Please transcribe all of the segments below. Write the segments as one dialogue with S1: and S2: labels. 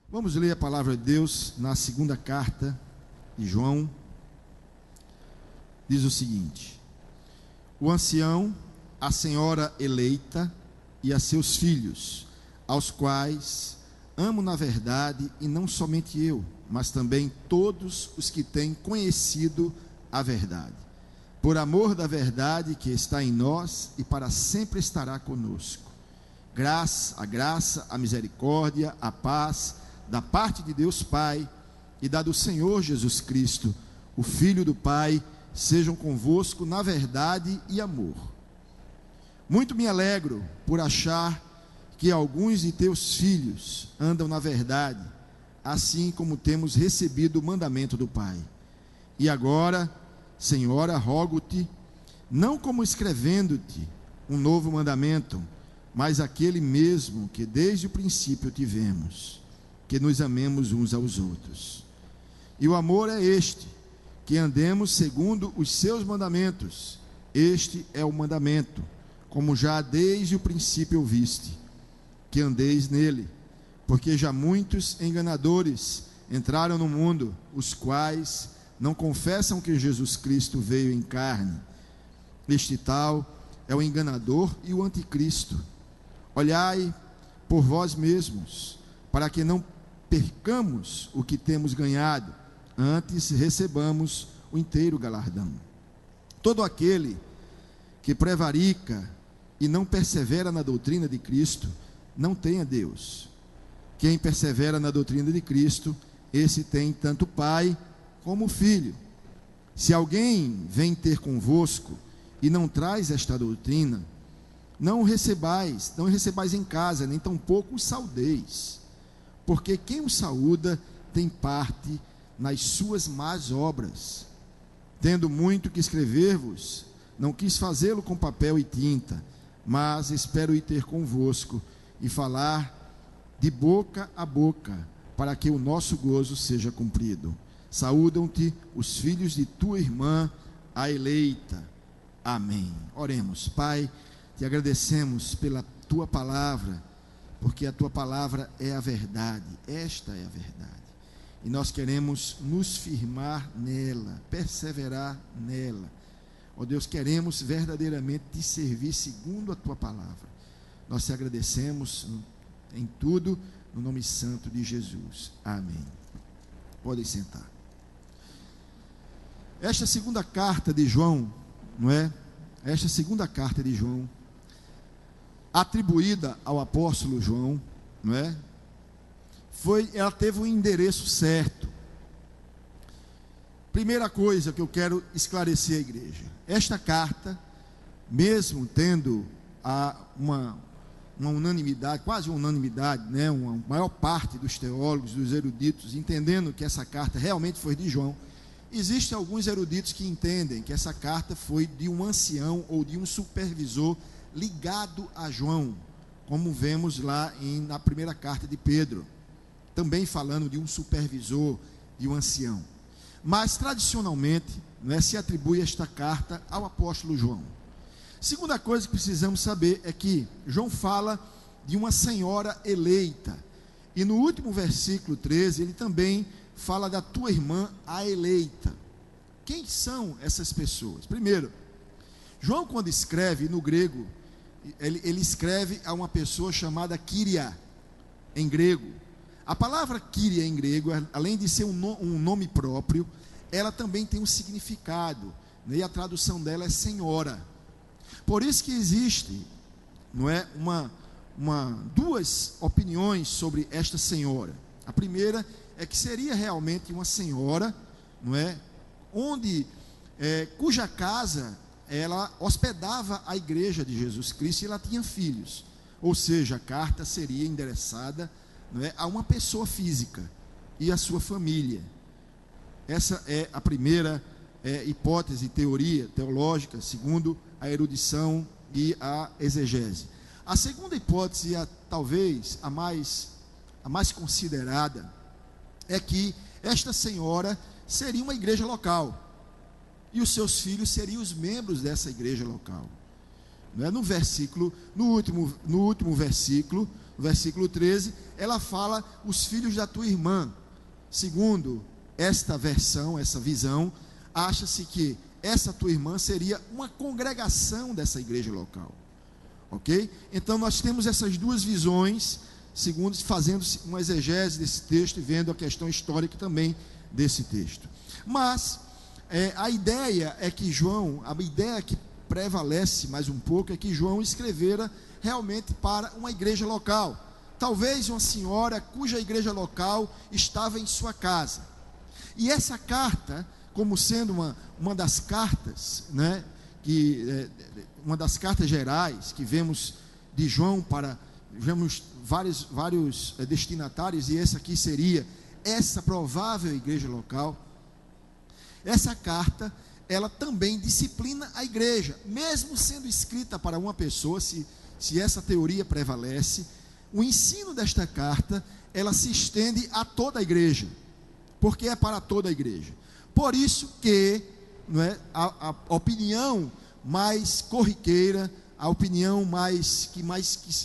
S1: Vamos ler a palavra de Deus na segunda carta de João. Diz o seguinte: o ancião, a senhora eleita e a seus filhos, aos quais amo na verdade, e não somente eu, mas também todos os que têm conhecido a verdade, por amor da verdade que está em nós e para sempre estará conosco. A graça, a misericórdia, a paz, da parte de Deus Pai e da do Senhor Jesus Cristo, o Filho do Pai, sejam convosco na verdade e amor. Muito me alegro por achar que alguns de teus filhos andam na verdade, assim como temos recebido o mandamento do Pai. E agora, Senhora, rogo-te, não como escrevendo-te um novo mandamento, mas aquele mesmo que desde o princípio tivemos, que nos amemos uns aos outros. E o amor é este, que andemos segundo os seus mandamentos. Este é o mandamento, como já desde o princípio ouviste, que andeis nele, porque já muitos enganadores entraram no mundo, os quais não confessam que Jesus Cristo veio em carne. Este tal é o enganador e o anticristo. Olhai por vós mesmos, para que não percamos o que temos ganhado, antes recebamos o inteiro galardão. Todo aquele que prevarica e não persevera na doutrina de Cristo, não tem a Deus. Quem persevera na doutrina de Cristo, esse tem tanto o Pai como o Filho. Se alguém vem ter convosco e não traz esta doutrina, não recebais em casa, nem tampouco os saudeis, porque quem o saúda tem parte nas suas más obras. Tendo muito que escrever-vos, não quis fazê-lo com papel e tinta, mas espero ir ter convosco e falar de boca a boca, para que o nosso gozo seja cumprido. Saúdam-te os filhos de tua irmã, a eleita. Amém. Oremos. Pai, te agradecemos pela tua palavra, porque a tua palavra é a verdade, esta é a verdade, e nós queremos nos firmar nela, perseverar nela. Ó Deus, queremos verdadeiramente te servir segundo a tua palavra. Nós te agradecemos em tudo, no nome santo de Jesus. Amém. Podem sentar. Esta segunda carta de João, não é? Esta segunda carta de João, atribuída ao apóstolo João, não é? Ela teve um endereço certo. Primeira coisa que eu quero esclarecer à igreja: esta carta, mesmo tendo uma unanimidade, quase uma unanimidade, né? Uma maior parte dos teólogos, dos eruditos, entendendo que essa carta realmente foi de João, existem alguns eruditos que entendem que essa carta foi de um ancião ou de um supervisor ligado a João, como vemos lá na primeira carta de Pedro, também falando de um supervisor, de um ancião. Mas tradicionalmente, se atribui esta carta ao apóstolo João. Segunda coisa que precisamos saber é que João fala de uma senhora eleita, e no último versículo 13 ele também fala da tua irmã, a eleita. Quem são essas pessoas? Primeiro, João, quando escreve no grego, ele escreve a uma pessoa chamada Kyria, em grego. A palavra Kyria em grego, além de ser um nome próprio, ela também tem um significado, né? E a tradução dela é senhora. Por isso que existe, não é, duas opiniões sobre esta senhora. A primeira é que seria realmente uma senhora, não é, cuja casa ela hospedava a igreja de Jesus Cristo, e ela tinha filhos, ou seja, a carta seria endereçada, não é, a uma pessoa física e a sua família. Essa é a primeira hipótese, teoria teológica, segundo a erudição e a exegese. A segunda hipótese, talvez a mais considerada, é que esta senhora seria uma igreja local, e os seus filhos seriam os membros dessa igreja local, Não é? No último versículo, versículo 13, ela fala os filhos da tua irmã. Segundo esta versão, essa visão, acha-se que essa tua irmã seria uma congregação dessa igreja local. Ok? Então nós temos essas duas visões, segundo fazendo uma exegese desse texto e vendo a questão histórica também desse texto. Mas a ideia é que João, a ideia que prevalece mais um pouco é que João escrevera realmente para uma igreja local. Talvez uma senhora cuja igreja local estava em sua casa. E essa carta, como sendo uma das cartas, né, uma das cartas gerais que vemos de João vemos vários destinatários, e essa aqui seria essa provável igreja local. Essa carta, ela também disciplina a igreja, mesmo sendo escrita para uma pessoa, se essa teoria prevalece, o ensino desta carta, ela se estende a toda a igreja, porque é para toda a igreja. Por isso que, não é, a opinião mais corriqueira, a opinião que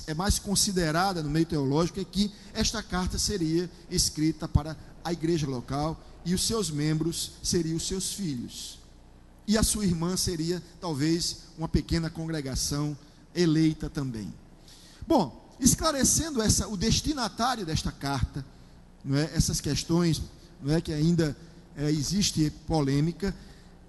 S1: é mais considerada no meio teológico é que esta carta seria escrita para a igreja local e os seus membros seriam os seus filhos. E a sua irmã seria talvez uma pequena congregação eleita também. Bom, esclarecendo o destinatário desta carta, não é, essas questões, não é, que ainda existe polêmica,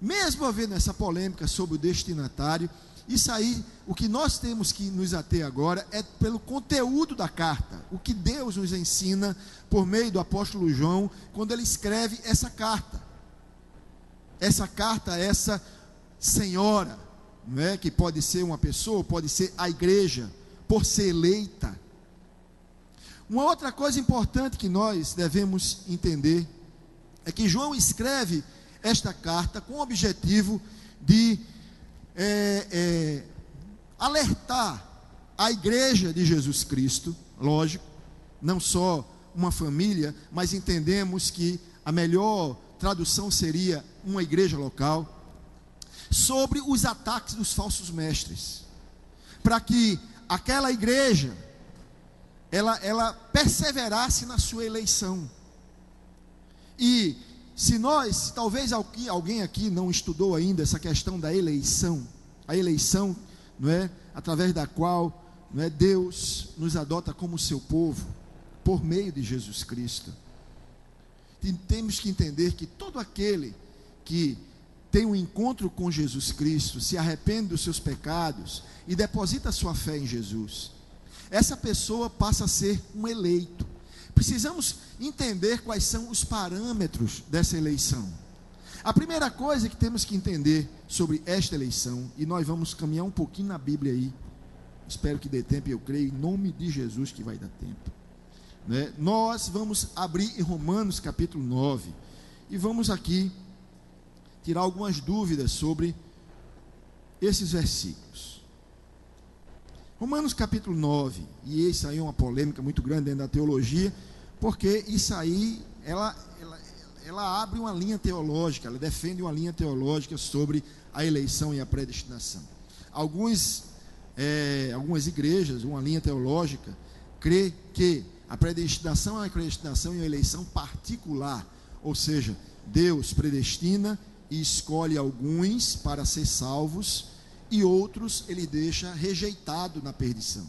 S1: mesmo havendo essa polêmica sobre o destinatário, isso aí, o que nós temos que nos ater agora é pelo conteúdo da carta, o que Deus nos ensina por meio do apóstolo João, quando ele escreve essa carta, essa senhora, não é, que pode ser uma pessoa, pode ser a igreja, por ser eleita. Uma outra coisa importante que nós devemos entender é que João escreve esta carta com o objetivo de alertar a igreja de Jesus Cristo, lógico, não só uma família, mas entendemos que a melhor tradução seria uma igreja local, sobre os ataques dos falsos mestres, para que aquela igreja ela perseverasse na sua eleição. E se talvez alguém aqui não estudou ainda essa questão da eleição, a eleição, não é, através da qual, não é, Deus nos adota como seu povo, por meio de Jesus Cristo. E temos que entender que todo aquele que tem um encontro com Jesus Cristo, se arrepende dos seus pecados e deposita sua fé em Jesus, essa pessoa passa a ser um eleito. Precisamos entender quais são os parâmetros dessa eleição. A primeira coisa que temos que entender sobre esta eleição, e nós vamos caminhar um pouquinho na Bíblia aí, espero que dê tempo, eu creio, em nome de Jesus que vai dar tempo, né? Nós vamos abrir em Romanos capítulo 9, e vamos aqui tirar algumas dúvidas sobre esses versículos. Romanos capítulo 9, e isso aí é uma polêmica muito grande dentro da teologia, porque isso aí, ela abre uma linha teológica, ela defende uma linha teológica sobre a eleição e a predestinação. Algumas igrejas, uma linha teológica, crê que a predestinação é uma predestinação e uma eleição particular, ou seja, Deus predestina e escolhe alguns para ser salvos, e outros ele deixa rejeitado na perdição.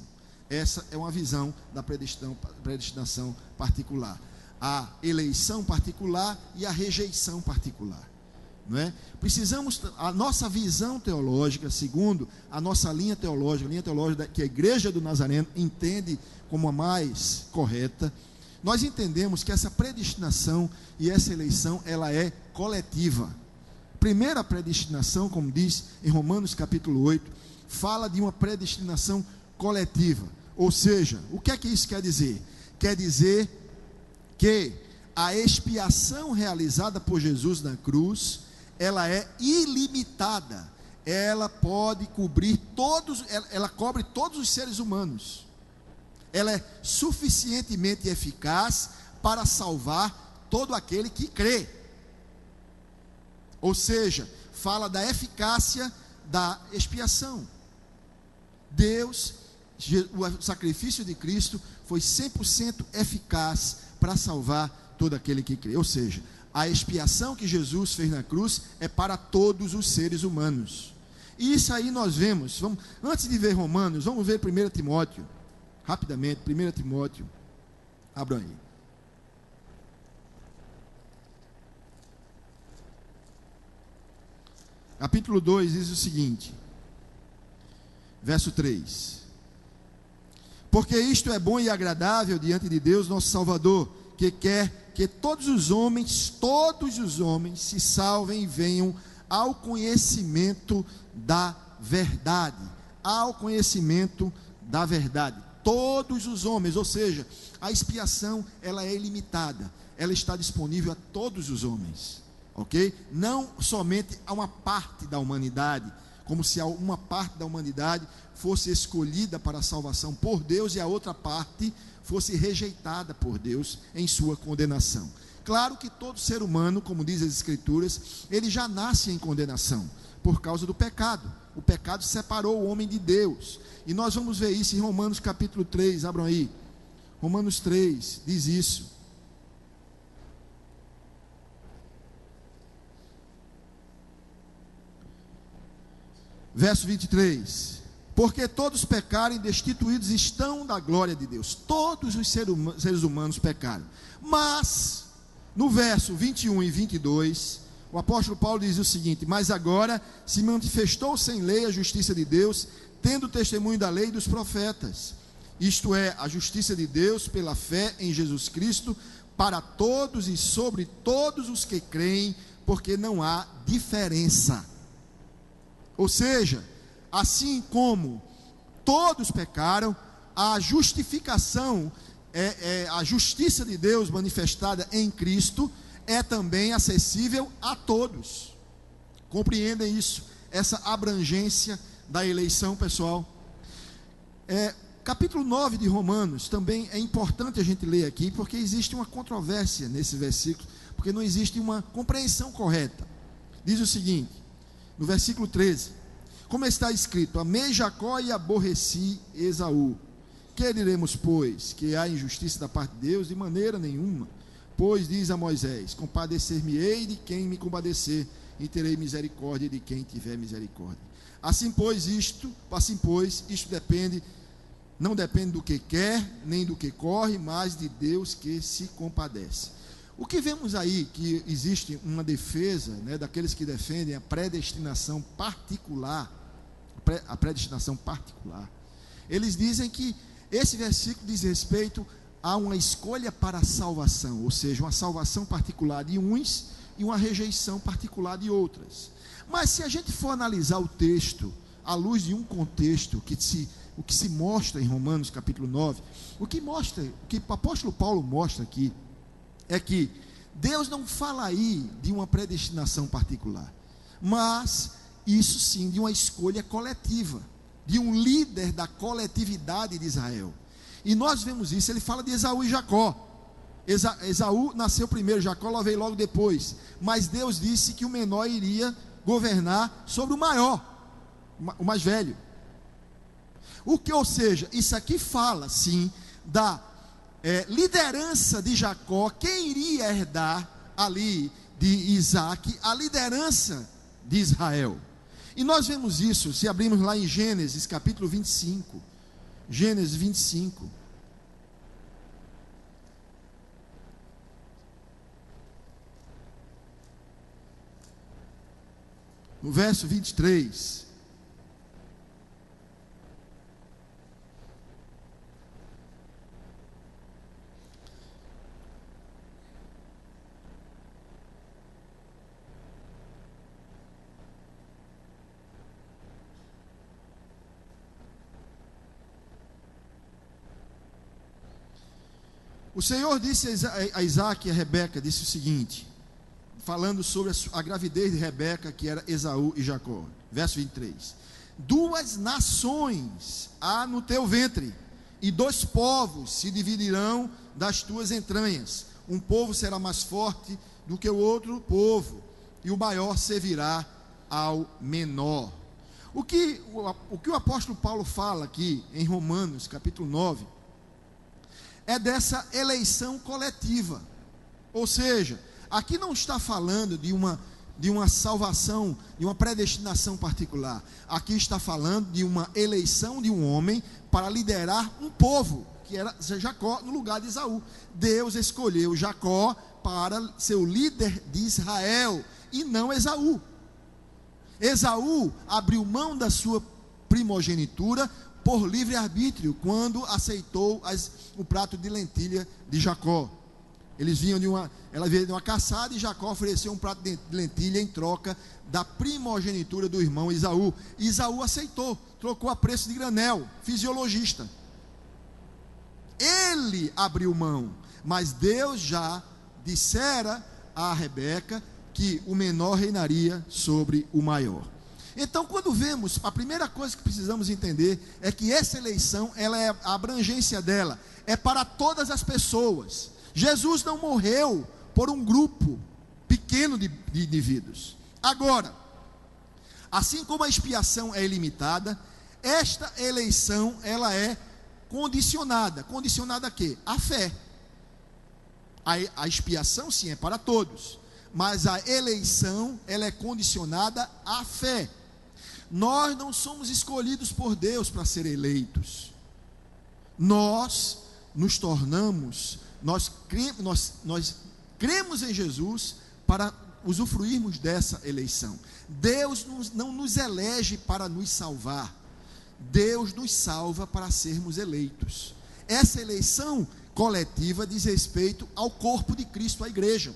S1: Essa é uma visão da predestinação particular, a eleição particular e a rejeição particular, não é? A nossa visão teológica, segundo a nossa linha teológica que a Igreja do Nazareno entende como a mais correta, nós entendemos que essa predestinação e essa eleição, ela é coletiva. Primeira predestinação, como diz em Romanos capítulo 8, fala de uma predestinação coletiva. Ou seja, o que é que isso quer dizer? Quer dizer que a expiação realizada por Jesus na cruz, ela é ilimitada. Ela pode cobrir ela cobre todos os seres humanos. Ela é suficientemente eficaz para salvar todo aquele que crê. Ou seja, fala da eficácia da expiação. o sacrifício de Cristo foi 100% eficaz para salvar todo aquele que crê. Ou seja, a expiação que Jesus fez na cruz é para todos os seres humanos. E isso aí nós vemos, antes de ver Romanos, vamos ver 1 Timóteo, rapidamente, 1 Timóteo, abram aí. Capítulo 2 diz o seguinte, verso 3: porque isto é bom e agradável diante de Deus nosso Salvador, que quer que todos os homens se salvem e venham ao conhecimento da verdade. Ao conhecimento da verdade. Todos os homens, ou seja, a expiação ela é ilimitada, ela está disponível a todos os homens, ok? Não somente a uma parte da humanidade, como se uma parte da humanidade fosse escolhida para a salvação por Deus e a outra parte fosse rejeitada por Deus em sua condenação. Claro que todo ser humano, como diz as Escrituras, ele já nasce em condenação por causa do pecado. O pecado separou o homem de Deus. E nós vamos ver isso em Romanos capítulo 3, abram aí. Romanos 3 diz isso. Verso 23: porque todos pecaram e destituídos estão da glória de Deus. Todos os seres humanos pecaram. Mas, no verso 21 e 22, o apóstolo Paulo diz o seguinte: mas agora se manifestou sem lei a justiça de Deus, tendo testemunho da lei e dos profetas. Isto é, a justiça de Deus pela fé em Jesus Cristo, para todos e sobre todos os que creem, porque não há diferença. Ou seja, assim como todos pecaram, a justificação, a justiça de Deus manifestada em Cristo, é também acessível a todos. Compreendem isso? Essa abrangência da eleição, pessoal. Capítulo 9 de Romanos, também é importante a gente ler aqui, porque existe uma controvérsia nesse versículo, porque não existe uma compreensão correta. Diz o seguinte, no versículo 13: como está escrito, amei Jacó e aborreci Esaú. Que diremos, pois? Que há injustiça da parte de Deus? De maneira nenhuma. Pois diz a Moisés: compadecer-me-ei de quem me compadecer, e terei misericórdia de quem tiver misericórdia. Assim pois isto não depende do que quer, nem do que corre, mas de Deus que se compadece. O que vemos aí, que existe uma defesa, daqueles que defendem a predestinação particular, eles dizem que esse versículo diz respeito a uma escolha para a salvação, ou seja, uma salvação particular de uns e uma rejeição particular de outras. Mas se a gente for analisar o texto à luz de um contexto, o que se mostra em Romanos capítulo 9, o que o apóstolo Paulo mostra aqui, é que Deus não fala aí de uma predestinação particular, mas isso sim de uma escolha coletiva, de um líder da coletividade de Israel. E nós vemos isso, ele fala de Esaú e Jacó. Esaú nasceu primeiro, Jacó veio logo depois, mas Deus disse que o menor iria governar sobre o maior, o mais velho. Ou seja, isso aqui fala sim da liderança de Jacó, quem iria herdar ali de Isaac a liderança de Israel. E nós vemos isso, se abrirmos lá em Gênesis capítulo 25, Gênesis 25, no verso 23, o Senhor disse a Isaac e a Rebeca, disse o seguinte, falando sobre a gravidez de Rebeca, que era Esaú e Jacó, verso 23: duas nações há no teu ventre, e dois povos se dividirão das tuas entranhas, um povo será mais forte do que o outro povo, e o maior servirá ao menor. O que o apóstolo Paulo fala aqui em Romanos, capítulo 9, é dessa eleição coletiva. Ou seja, aqui não está falando de uma salvação, de uma predestinação particular. Aqui está falando de uma eleição de um homem para liderar um povo, que era Jacó no lugar de Esaú. Deus escolheu Jacó para ser o líder de Israel e não Esaú. Esaú abriu mão da sua primogenitura por livre-arbítrio, quando aceitou o prato de lentilha de Jacó. Ela veio de uma caçada e Jacó ofereceu um prato de lentilha em troca da primogenitura do irmão Esaú. E Esaú aceitou, trocou a preço de granel, fisiologista. Ele abriu mão, mas Deus já dissera a Rebeca que o menor reinaria sobre o maior. Então, quando vemos, a primeira coisa que precisamos entender é que essa eleição, a abrangência dela é para todas as pessoas. Jesus não morreu por um grupo pequeno de indivíduos. Agora, assim como a expiação é ilimitada, esta eleição, ela é condicionada. Condicionada a quê? A fé. A expiação, sim, é para todos, mas a eleição, ela é condicionada à fé. Nós não somos escolhidos por Deus para ser eleitos. Nós nos tornamos, nós cremos em Jesus para usufruirmos dessa eleição. Deus não nos elege para nos salvar. Deus nos salva para sermos eleitos. Essa eleição coletiva diz respeito ao corpo de Cristo, a igreja.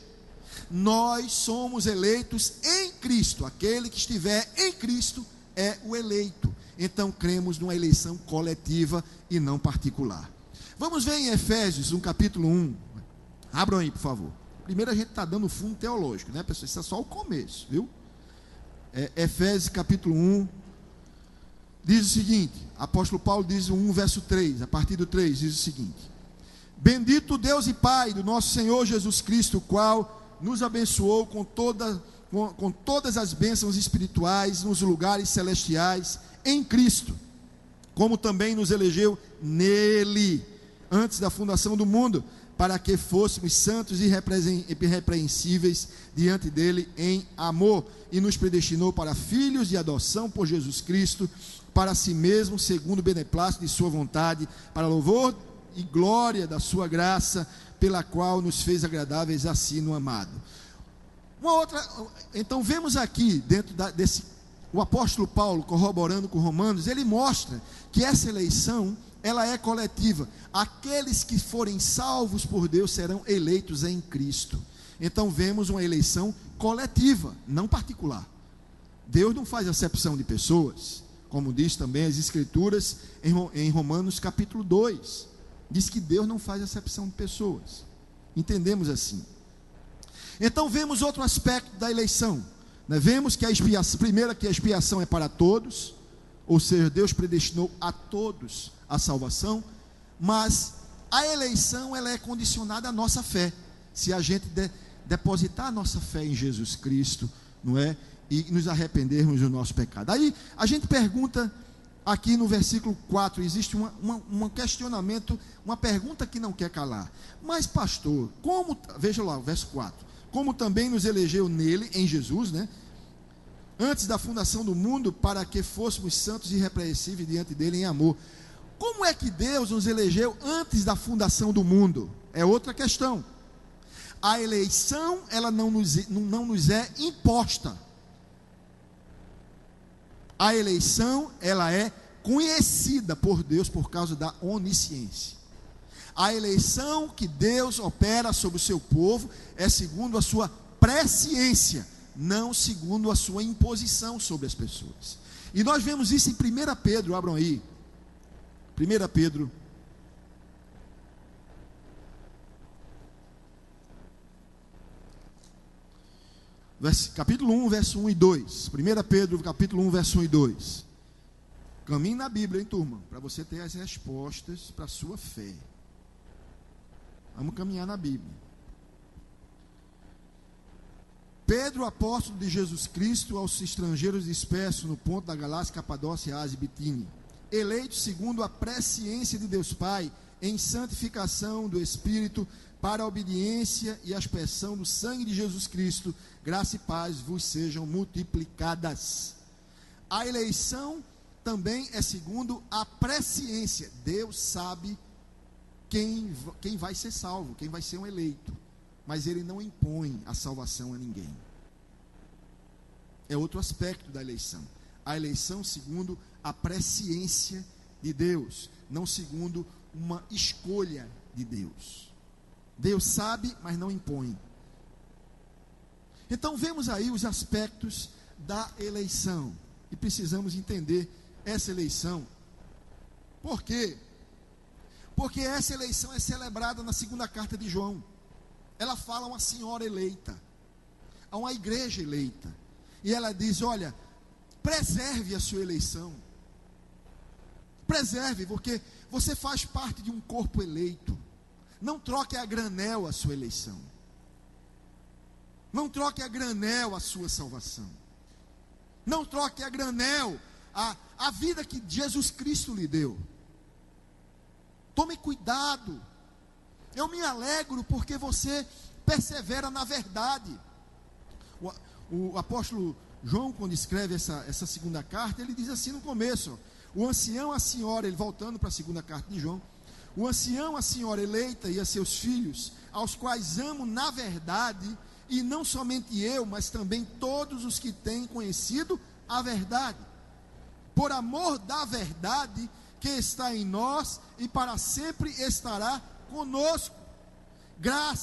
S1: Nós somos eleitos em Cristo. Aquele que estiver em Cristo é o eleito. Então cremos numa eleição coletiva e não particular. Vamos ver em Efésios, no capítulo 1. Abram aí, por favor. Primeiro a gente está dando fundo teológico, né, pessoal? Isso é só o começo, viu? Efésios capítulo 1. Diz o seguinte, apóstolo Paulo diz o 1 verso 3, a partir do 3, diz o seguinte: Bendito Deus e Pai do nosso Senhor Jesus Cristo, o qual nos abençoou com todas as bênçãos espirituais nos lugares celestiais em Cristo, como também nos elegeu nele, antes da fundação do mundo, para que fôssemos santos e irrepreensíveis diante dele em amor, e nos predestinou para filhos de adoção por Jesus Cristo, para si mesmo, segundo o beneplácito de sua vontade, para louvor e glória da sua graça, pela qual nos fez agradáveis a si no amado. Então vemos aqui, dentro o apóstolo Paulo, corroborando com Romanos, ele mostra que essa eleição, ela é coletiva. Aqueles que forem salvos por Deus serão eleitos em Cristo. Então vemos uma eleição coletiva, não particular. Deus não faz acepção de pessoas, como diz também as Escrituras em Romanos capítulo 2. Diz que Deus não faz acepção de pessoas. Entendemos assim. Então vemos outro aspecto da eleição, né? Vemos que a expiação é para todos, ou seja, Deus predestinou a todos a salvação, mas a eleição, ela é condicionada à nossa fé. Se a gente depositar a nossa fé em Jesus Cristo, não é? E nos arrependermos do nosso pecado. Aí a gente pergunta, aqui no versículo 4, existe um questionamento, uma pergunta que não quer calar. Mas pastor, veja lá o verso 4, como também nos elegeu nele, em Jesus, né? Antes da fundação do mundo, para que fôssemos santos e irrepreensíveis diante dele em amor. Como é que Deus nos elegeu antes da fundação do mundo? É outra questão. A eleição, ela não nos é imposta. A eleição, ela é conhecida por Deus por causa da onisciência. A eleição que Deus opera sobre o seu povo é segundo a sua presciência, não segundo a sua imposição sobre as pessoas. E nós vemos isso em 1 Pedro, abram aí. 1 Pedro, capítulo 1, verso 1 e 2. 1 Pedro, capítulo 1, verso 1 e 2. Caminhe na Bíblia, hein, turma? Para você ter as respostas para a sua fé. Vamos caminhar na Bíblia. Pedro, apóstolo de Jesus Cristo, aos estrangeiros dispersos no ponto da Galácia, Capadócia, Ásia e Bitínia, eleitos segundo a presciência de Deus Pai, em santificação do Espírito, para a obediência e a aspersão do sangue de Jesus Cristo, graça e paz vos sejam multiplicadas. A eleição também é segundo a presciência. Deus sabe quem vai ser salvo, quem vai ser um eleito, mas Ele não impõe a salvação a ninguém. É outro aspecto da eleição. A eleição segundo a presciência de Deus, não segundo uma escolha de Deus. Deus sabe, mas não impõe. Então vemos aí os aspectos da eleição, e precisamos entender essa eleição. Por quê? Porque essa eleição é celebrada na segunda carta de João. Ela fala a uma senhora eleita, a uma igreja eleita, e ela diz: olha, preserve a sua eleição, preserve, porque você faz parte de um corpo eleito. Não troque a granel a sua eleição, não troque a granel a sua salvação, não troque a granel a vida que Jesus Cristo lhe deu. Tome cuidado. Eu me alegro porque você persevera na verdade. O apóstolo João, quando escreve essa segunda carta, ele diz assim no começo: o ancião, a senhora, ele voltando para a segunda carta de João, o ancião, a senhora eleita e a seus filhos, aos quais amo na verdade, e não somente eu, mas também todos os que têm conhecido a verdade, por amor da verdade que está em nós e para sempre estará conosco.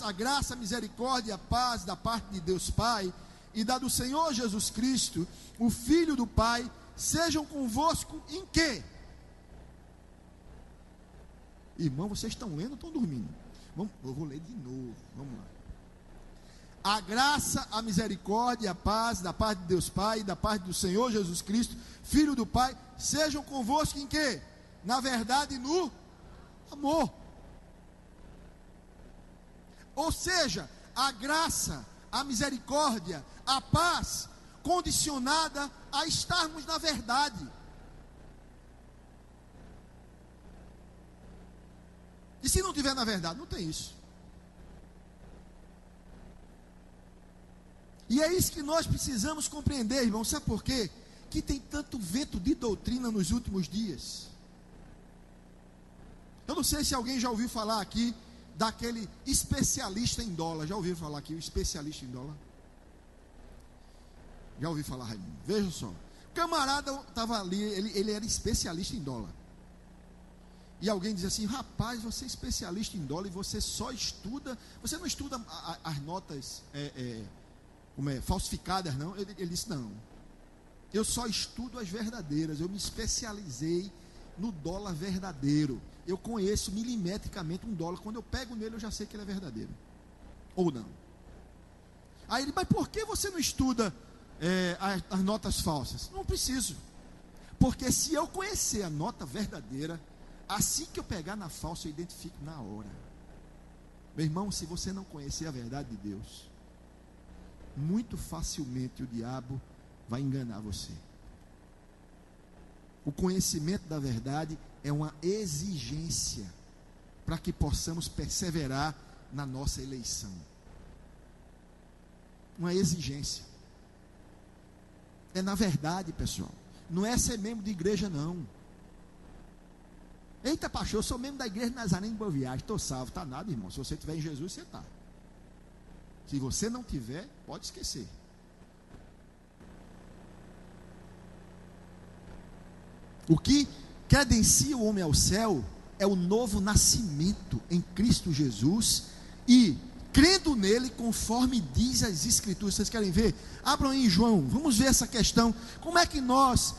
S1: A graça, a misericórdia e a paz da parte de Deus Pai e da do Senhor Jesus Cristo, o Filho do Pai, sejam convosco em quê? Irmão, vocês estão lendo ou estão dormindo? Eu vou ler de novo, vamos lá. A graça, a misericórdia e a paz da parte de Deus Pai e da parte do Senhor Jesus Cristo, Filho do Pai, sejam convosco em quê? Na verdade, no amor. Ou seja, a graça, a misericórdia, a paz, condicionada a estarmos na verdade. E se não tiver na verdade, não tem isso. E é isso que nós precisamos compreender, irmão. Sabe por quê? Que tem tanto vento de doutrina nos últimos dias. Eu não sei se alguém já ouviu falar aqui daquele especialista em dólar. Já ouviu falar aqui, o especialista em dólar? Já ouvi falar, Raimundo? Veja só. O camarada estava ali, ele era especialista em dólar. E alguém diz assim: rapaz, você é especialista em dólar e você só estuda, você não estuda as notas falsificadas, não? Ele disse: não, eu só estudo as verdadeiras, eu me especializei no dólar verdadeiro. Eu conheço milimetricamente um dólar, quando eu pego nele eu já sei que ele é verdadeiro, ou não. Aí ele: mas por que você não estuda as notas falsas? Não preciso, porque se eu conhecer a nota verdadeira, assim que eu pegar na falsa, eu identifico na hora. Meu irmão, se você não conhecer a verdade de Deus, muito facilmente o diabo vai enganar você. O conhecimento da verdade é uma exigência para que possamos perseverar na nossa eleição. Uma exigência. É na verdade, pessoal. Não é ser membro de igreja, não. Eita, pastor, eu sou membro da igreja de Nazaré em Boa Viagem, estou salvo. Está nada, irmão. Se você estiver em Jesus, você está. Se você não tiver, pode esquecer. O que credencia o homem ao céu é o novo nascimento em Cristo Jesus e crendo nele conforme diz as Escrituras. Vocês querem ver? Abram aí em João, vamos ver essa questão. Como é que nós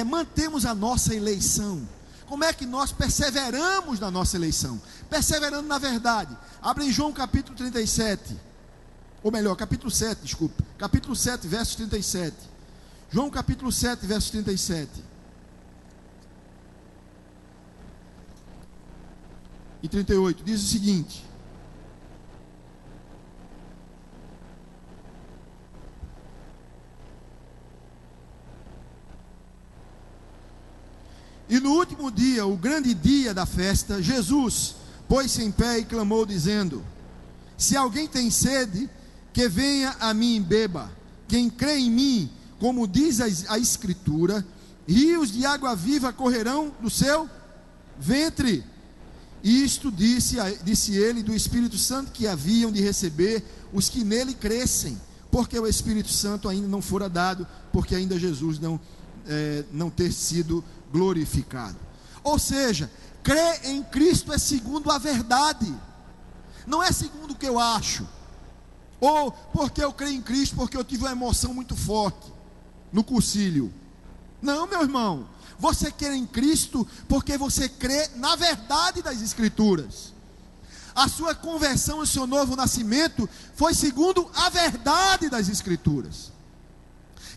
S1: mantemos a nossa eleição? Como é que nós perseveramos na nossa eleição? Perseverando na verdade. Abrem João capítulo 37. Ou melhor, capítulo 7, desculpa. Capítulo 7, verso 37. João capítulo 7, verso 37. E 38, diz o seguinte: E no último dia, o grande dia da festa, Jesus pôs-se em pé e clamou, dizendo: se alguém tem sede, que venha a mim e beba. Quem crê em mim, como diz a Escritura, rios de água viva correrão do seu ventre. Isto disse ele do Espírito Santo que haviam de receber os que nele crescem, porque o Espírito Santo ainda não fora dado, porque ainda Jesus não ter sido glorificado. Ou seja, crer em Cristo é segundo a verdade, não é segundo o que eu acho, ou porque eu creio em Cristo porque eu tive uma emoção muito forte no cursilho. Não, meu irmão, você crê em Cristo porque você crê na verdade das Escrituras. A sua conversão, o seu novo nascimento foi segundo a verdade das Escrituras.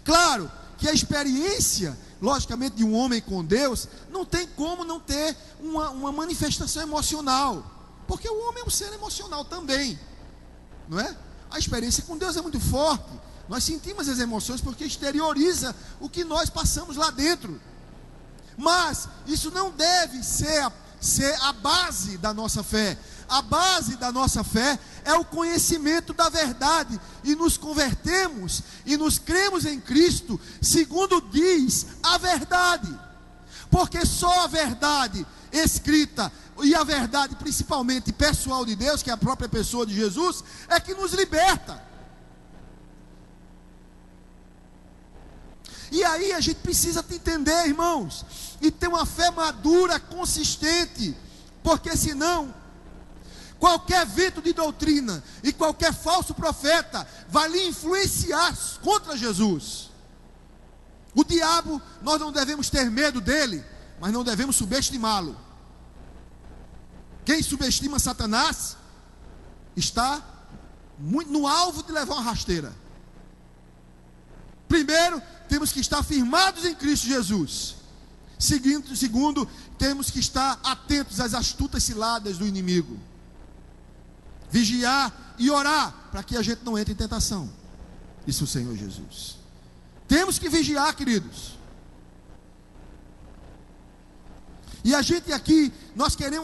S1: Claro que a experiência, logicamente, de um homem com Deus, não tem como não ter uma manifestação emocional, porque o homem é um ser emocional também, não é? A experiência com Deus é muito forte, nós sentimos as emoções porque exterioriza o que nós passamos lá dentro, mas isso não deve ser a base da nossa fé. A base da nossa fé é o conhecimento da verdade, e nos convertemos e nos cremos em Cristo segundo diz a verdade, porque só a verdade escrita e a verdade principalmente pessoal de Deus, que é a própria pessoa de Jesus, é que nos liberta. E aí a gente precisa entender, irmãos, e ter uma fé madura, consistente, porque senão qualquer vento de doutrina e qualquer falso profeta vai lhe influenciar contra Jesus. O diabo, nós não devemos ter medo dele, mas não devemos subestimá-lo. Quem subestima Satanás está muito no alvo de levar uma rasteira. Primeiro, temos que estar firmados em Cristo Jesus. Segundo, temos que estar atentos às astutas ciladas do inimigo. Vigiar e orar, para que a gente não entre em tentação. Isso é o Senhor Jesus. Temos que vigiar, queridos. E a gente aqui,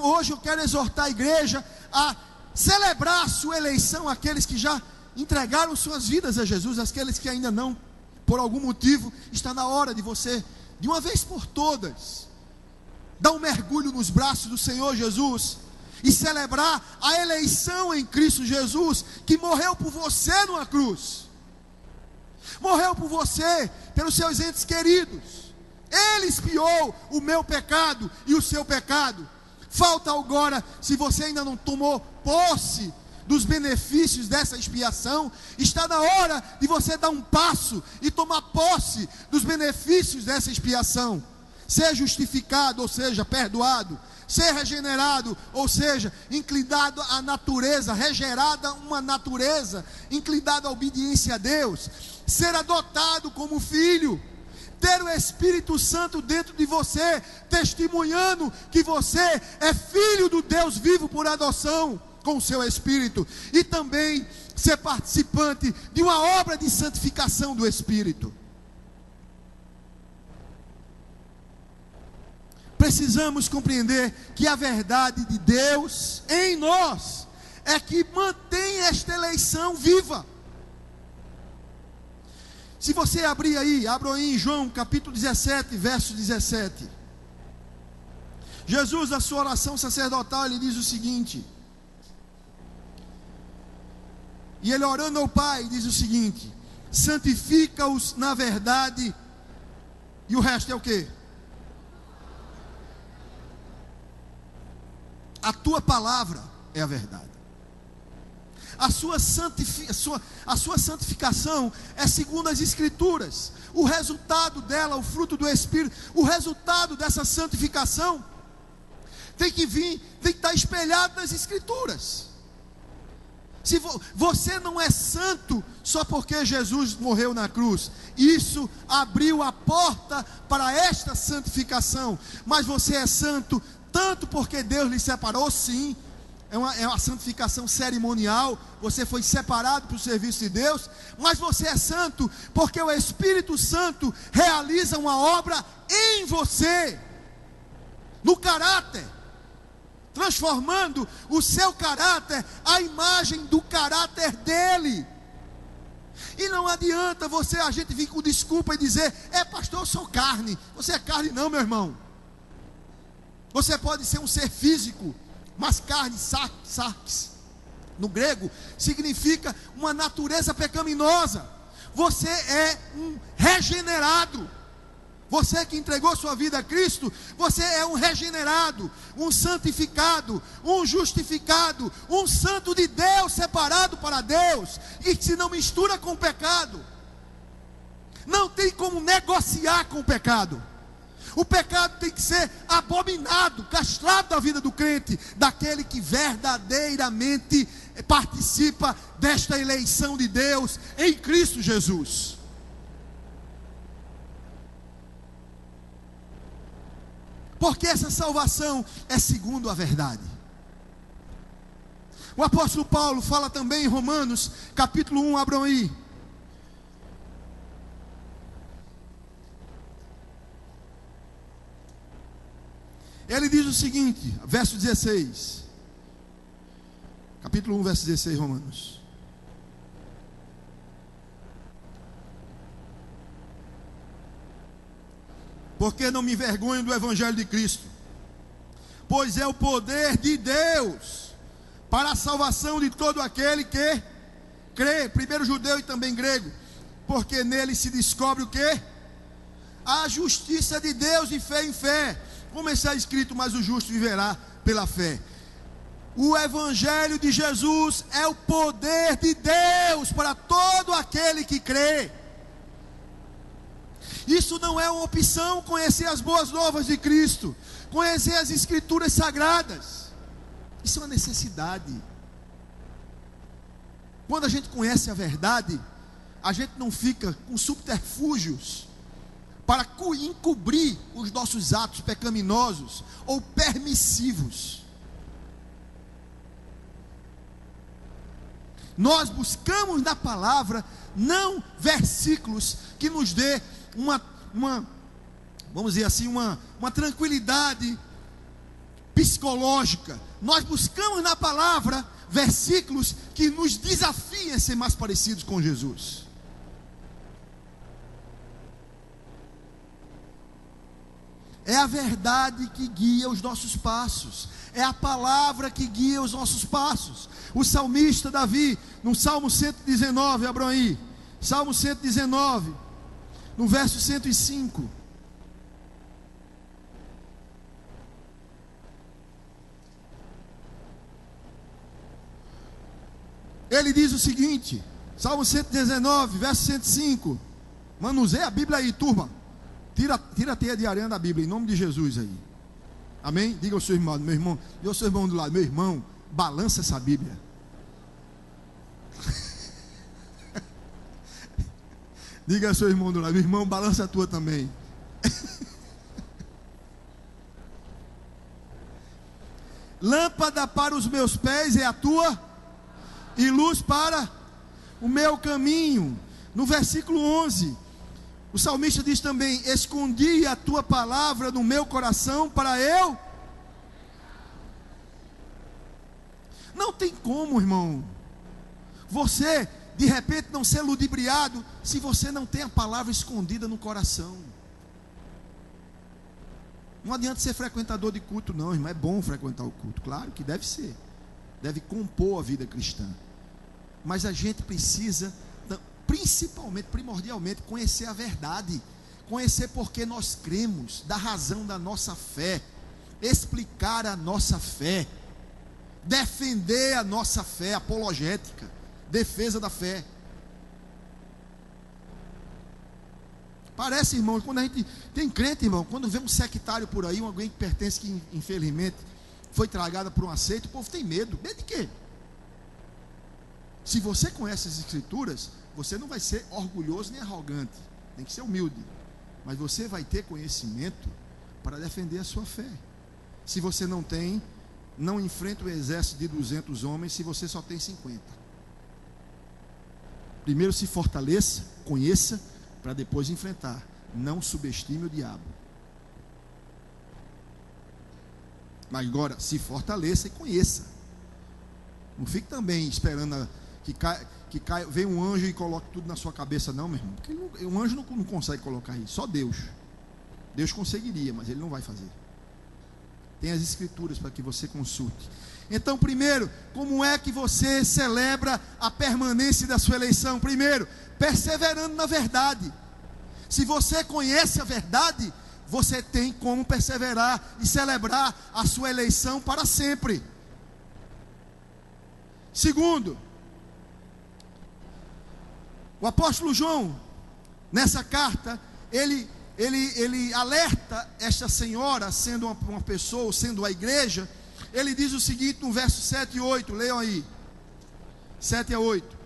S1: hoje eu quero exortar a igreja a celebrar a sua eleição, aqueles que já entregaram suas vidas a Jesus, aqueles que ainda não, por algum motivo. Está na hora de você, de uma vez por todas, dar um mergulho nos braços do Senhor Jesus e celebrar a eleição em Cristo Jesus, que morreu por você numa cruz, morreu por você, pelos seus entes queridos. Ele expiou o meu pecado e o seu pecado. Falta agora, se você ainda não tomou posse dos benefícios dessa expiação, está na hora de você dar um passo e tomar posse dos benefícios dessa expiação. Ser justificado, ou seja, perdoado. Ser regenerado, ou seja, inclinado à natureza, regerada uma natureza, inclinado à obediência a Deus. Ser adotado como filho. Ter o Espírito Santo dentro de você, testemunhando que você é filho do Deus vivo por adoção, com o seu Espírito. E também ser participante de uma obra de santificação do Espírito. Precisamos compreender que a verdade de Deus em nós é que mantém esta eleição viva. Se você abrir aí, abra aí em João capítulo 17, verso 17. Jesus, na sua oração sacerdotal, ele diz o seguinte, e ele orando ao Pai, diz o seguinte: santifica-os na verdade. E o resto é o quê? A tua palavra é a verdade. A sua santificação é segundo as Escrituras. O resultado dela, o fruto do Espírito, o resultado dessa santificação tem que vir, tem que estar espelhado nas Escrituras. Se você não é santo só porque Jesus morreu na cruz, isso abriu a porta para esta santificação. Mas você é santo tanto porque Deus lhe separou, sim. É uma santificação cerimonial. Você foi separado para o serviço de Deus. Mas você é santo porque o Espírito Santo realiza uma obra em você. no caráter, transformando o seu caráter à imagem do caráter dele. E não adianta a gente vir com desculpa e dizer: pastor, eu sou carne. Você é carne não, meu irmão. Você pode ser um ser físico, mas carne, sarx, no grego, significa uma natureza pecaminosa. Você é um regenerado. Você que entregou sua vida a Cristo, você é um regenerado, um santificado, um justificado, um santo de Deus, separado para Deus, e que se não mistura com o pecado. Não tem como negociar com o pecado. O pecado tem que ser abominado, castrado da vida do crente, daquele que verdadeiramente participa desta eleição de Deus em Cristo Jesus. Porque essa salvação é segundo a verdade. O apóstolo Paulo fala também em Romanos, capítulo 1, abram aí. Ele diz o seguinte, verso 16. Capítulo 1, verso 16, Romanos. Porque não me envergonho do evangelho de Cristo, pois é o poder de Deus para a salvação de todo aquele que crê, primeiro judeu e também grego, porque nele se descobre o quê? A justiça de Deus de fé em fé, como está escrito: mas o justo viverá pela fé. O evangelho de Jesus é o poder de Deus para todo aquele que crê. Isso não é uma opção, conhecer as boas novas de Cristo, conhecer as escrituras sagradas. Isso é uma necessidade. Quando a gente conhece a verdade, a gente não fica com subterfúgios para encobrir os nossos atos pecaminosos ou permissivos. Nós buscamos na palavra não versículos que nos dê vamos dizer assim, uma tranquilidade psicológica. Nós buscamos na palavra versículos que nos desafiem a ser mais parecidos com Jesus. É a verdade que guia os nossos passos, é a palavra que guia os nossos passos. O salmista Davi, no Salmo 119, abram aí, Salmo 119, no verso 105. Ele diz o seguinte, Salmo 119, verso 105. Manuseia a Bíblia aí, turma. Tira a teia de aranha da Bíblia, em nome de Jesus aí. Amém? Diga ao seu irmão, meu irmão, diga ao seu irmão do lado: meu irmão, balança essa Bíblia. Diga ao seu irmão do lado: meu irmão, balança a tua também. Lâmpada para os meus pés é a tua, e luz para o meu caminho. No versículo 11, o salmista diz também: escondi a tua palavra no meu coração para eu. Não tem como, irmão, você de repente não ser ludibriado se você não tem a palavra escondida no coração. Não adianta ser frequentador de culto não, irmão. É bom frequentar o culto, claro que deve ser, deve compor a vida cristã, mas a gente precisa principalmente, primordialmente, conhecer a verdade, conhecer porque nós cremos, da razão da nossa fé, explicar a nossa fé, defender a nossa fé, apologética, defesa da fé. Parece, irmão, quando a gente tem crente, irmão, quando vê um sectário por aí, alguém que pertence, que infelizmente foi tragada por um aceito, o povo tem medo. Medo de quê? Se você conhece as escrituras, você não vai ser orgulhoso nem arrogante, tem que ser humilde, mas você vai ter conhecimento para defender a sua fé. Se você não tem, não enfrenta um exército de 200 homens se você só tem 50. Primeiro se fortaleça, conheça, para depois enfrentar. Não subestime o diabo. Mas agora, se fortaleça e conheça. Não fique também esperando que venha um anjo e coloque tudo na sua cabeça, não, meu irmão. Porque um anjo não consegue colocar isso, só Deus. Deus conseguiria, mas Ele não vai fazer. Tem as escrituras para que você consulte. Então, primeiro, como é que você celebra a permanência da sua eleição? Primeiro, perseverando na verdade. Se você conhece a verdade, você tem como perseverar e celebrar a sua eleição para sempre. Segundo, o apóstolo João, nessa carta, ele alerta esta senhora, sendo uma pessoa, sendo a igreja. Ele diz o seguinte no verso 7 e 8, leiam aí, 7 a 8.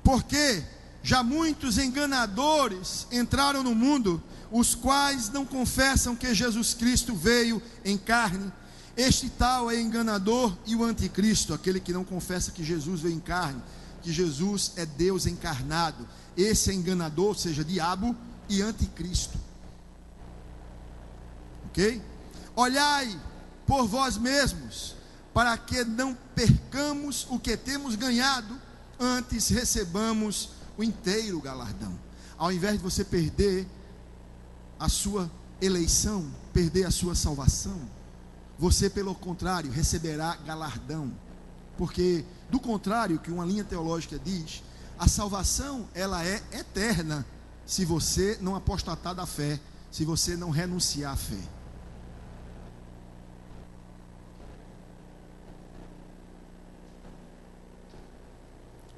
S1: Porque já muitos enganadores entraram no mundo, os quais não confessam que Jesus Cristo veio em carne. Este tal é enganador e o anticristo, aquele que não confessa que Jesus veio em carne, que Jesus é Deus encarnado. Esse é enganador, ou seja, diabo e anticristo. Ok? Olhai por vós mesmos, para que não percamos o que temos ganhado, antes recebamos o inteiro galardão. Ao invés de você perder a sua eleição, perder a sua salvação, você, pelo contrário, receberá galardão. Porque, do contrário, que uma linha teológica diz, a salvação, ela é eterna, se você não apostatar da fé, se você não renunciar à fé.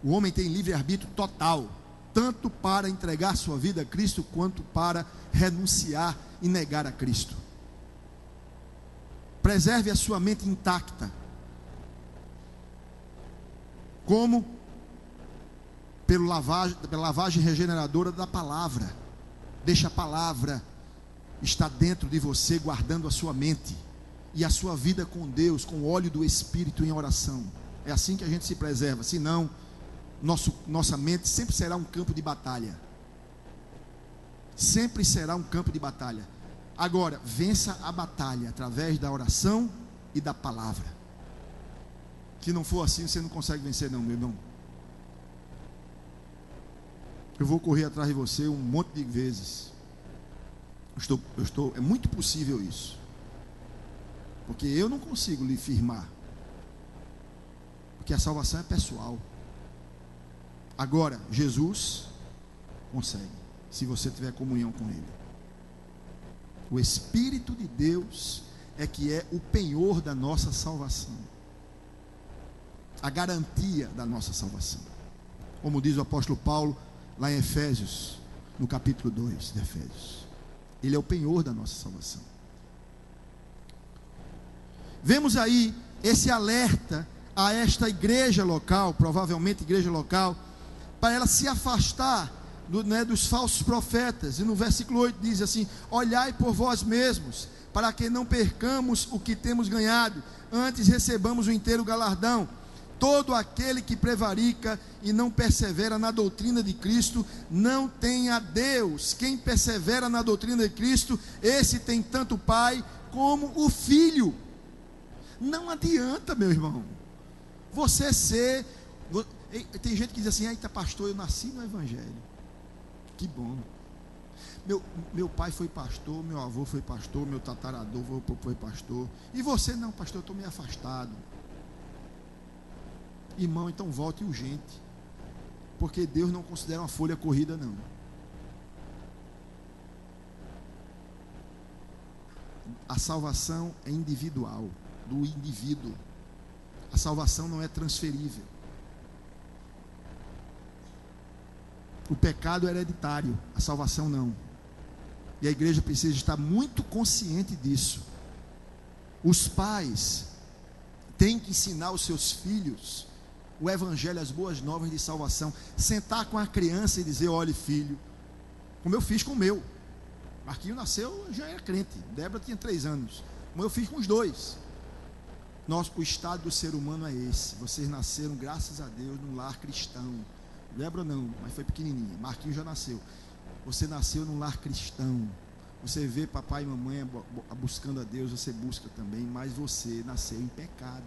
S1: O homem tem livre-arbítrio total, tanto para entregar sua vida a Cristo, quanto para renunciar e negar a Cristo. Preserve a sua mente intacta. Como? Pela lavagem regeneradora da palavra. Deixa a palavra estar dentro de você, guardando a sua mente e a sua vida com Deus, com o óleo do Espírito em oração. É assim que a gente se preserva. Senão, nossa mente sempre será um campo de batalha. Sempre será um campo de batalha. Agora, vença a batalha através da oração e da palavra. Se não for assim, você não consegue vencer não, meu irmão. Eu vou correr atrás de você um monte de vezes. É muito possível isso. Porque eu não consigo lhe firmar. Porque a salvação é pessoal. Agora, Jesus consegue, se você tiver comunhão com Ele. O Espírito de Deus é que é o penhor da nossa salvação, a garantia da nossa salvação. Como diz o apóstolo Paulo lá em Efésios, no capítulo 2 de Efésios, Ele é o penhor da nossa salvação. Vemos aí esse alerta a esta igreja local, provavelmente igreja local, para ela se afastar dos falsos profetas. E no versículo 8 diz assim: olhai por vós mesmos, para que não percamos o que temos ganhado, antes recebamos o inteiro galardão. Todo aquele que prevarica e não persevera na doutrina de Cristo, não tem a Deus. Quem persevera na doutrina de Cristo, esse tem tanto o Pai como o Filho. Não adianta, meu irmão, você ser... Tem gente que diz assim: eita pastor, eu nasci no Evangelho. Que bom. Meu pai foi pastor, meu avô foi pastor, meu tataravô foi pastor. E você? Não, pastor, eu estou meio afastado. Irmão, então volte urgente. Porque Deus não considera uma folha corrida, não. A salvação é individual, do indivíduo. A salvação não é transferível. O pecado é hereditário, a salvação não. E a igreja precisa estar muito consciente disso. Os pais têm que ensinar os seus filhos o evangelho, as boas novas de salvação. Sentar com a criança e dizer: olhe filho, como eu fiz com o meu. Marquinhos nasceu, já era crente. Débora tinha 3 anos. Como eu fiz com os 2. O estado do ser humano é esse. Vocês nasceram, graças a Deus, num lar cristão. Débora não, mas foi pequenininha. Marquinhos já nasceu. Você nasceu num lar cristão. Você vê papai e mamãe buscando a Deus, você busca também, mas você nasceu em pecado.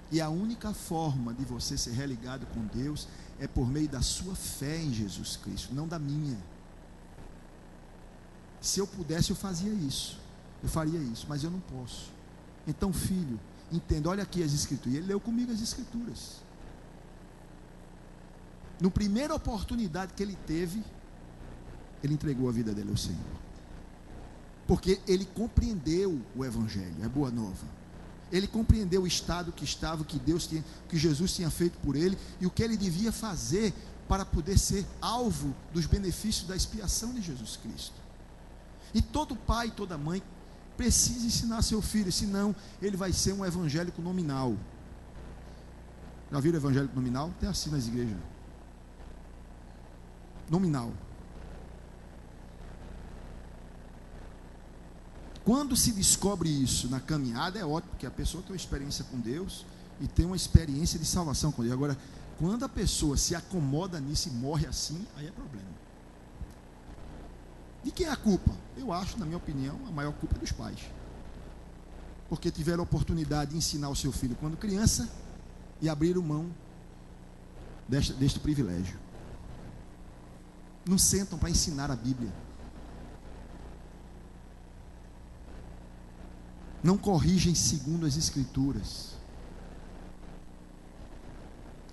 S1: E a única forma de você ser religado com Deus é por meio da sua fé em Jesus Cristo, não da minha. Se eu pudesse, eu fazia isso. Eu faria isso, mas eu não posso. Então, filho, entenda, olha aqui as Escrituras. E ele leu comigo as Escrituras. Na primeira oportunidade que ele teve, ele entregou a vida dele ao Senhor. Porque ele compreendeu o Evangelho, a boa nova. Ele compreendeu o estado que estava, que Jesus tinha feito por ele, e o que ele devia fazer para poder ser alvo dos benefícios da expiação de Jesus Cristo. E todo pai e toda mãe precisa ensinar seu filho, senão ele vai ser um evangélico nominal. Já viram evangélico nominal? Tem assim nas igrejas. Nominal. Quando se descobre isso na caminhada, é ótimo, porque a pessoa tem uma experiência com Deus e tem uma experiência de salvação com Deus. Agora, quando a pessoa se acomoda nisso e morre assim, aí é problema. De quem é a culpa? Eu acho, na minha opinião, a maior culpa é dos pais. Porque tiveram a oportunidade de ensinar o seu filho quando criança e abriram mão deste privilégio. Não sentam para ensinar a Bíblia. Não corrigem segundo as Escrituras.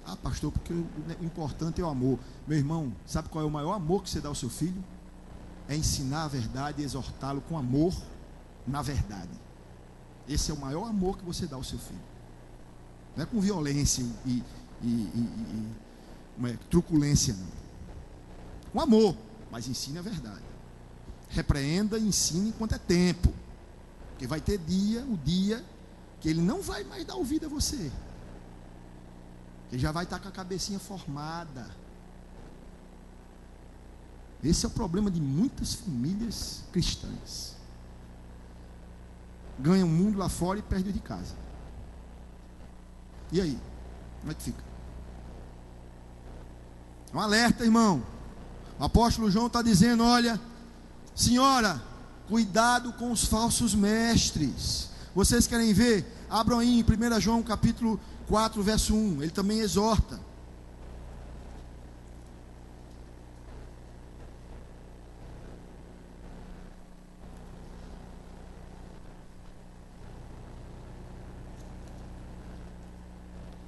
S1: Ah, pastor, porque o importante é o amor. Meu irmão, sabe qual é o maior amor que você dá ao seu filho? É ensinar a verdade e exortá-lo com amor na verdade. Esse é o maior amor que você dá ao seu filho. Não é com violência e truculência, não. Com amor, mas ensine a verdade. Repreenda e ensine enquanto é tempo. Porque vai ter o dia que ele não vai mais dar ouvido a você. Ele já vai estar com a cabecinha formada. Esse é o problema de muitas famílias cristãs. Ganha o mundo lá fora e perde o de casa. E aí? Como é que fica? Um alerta, irmão. O apóstolo João está dizendo, olha, senhora, cuidado com os falsos mestres. Vocês querem ver? Abram aí em 1 João capítulo 4, verso 1. Ele também exorta.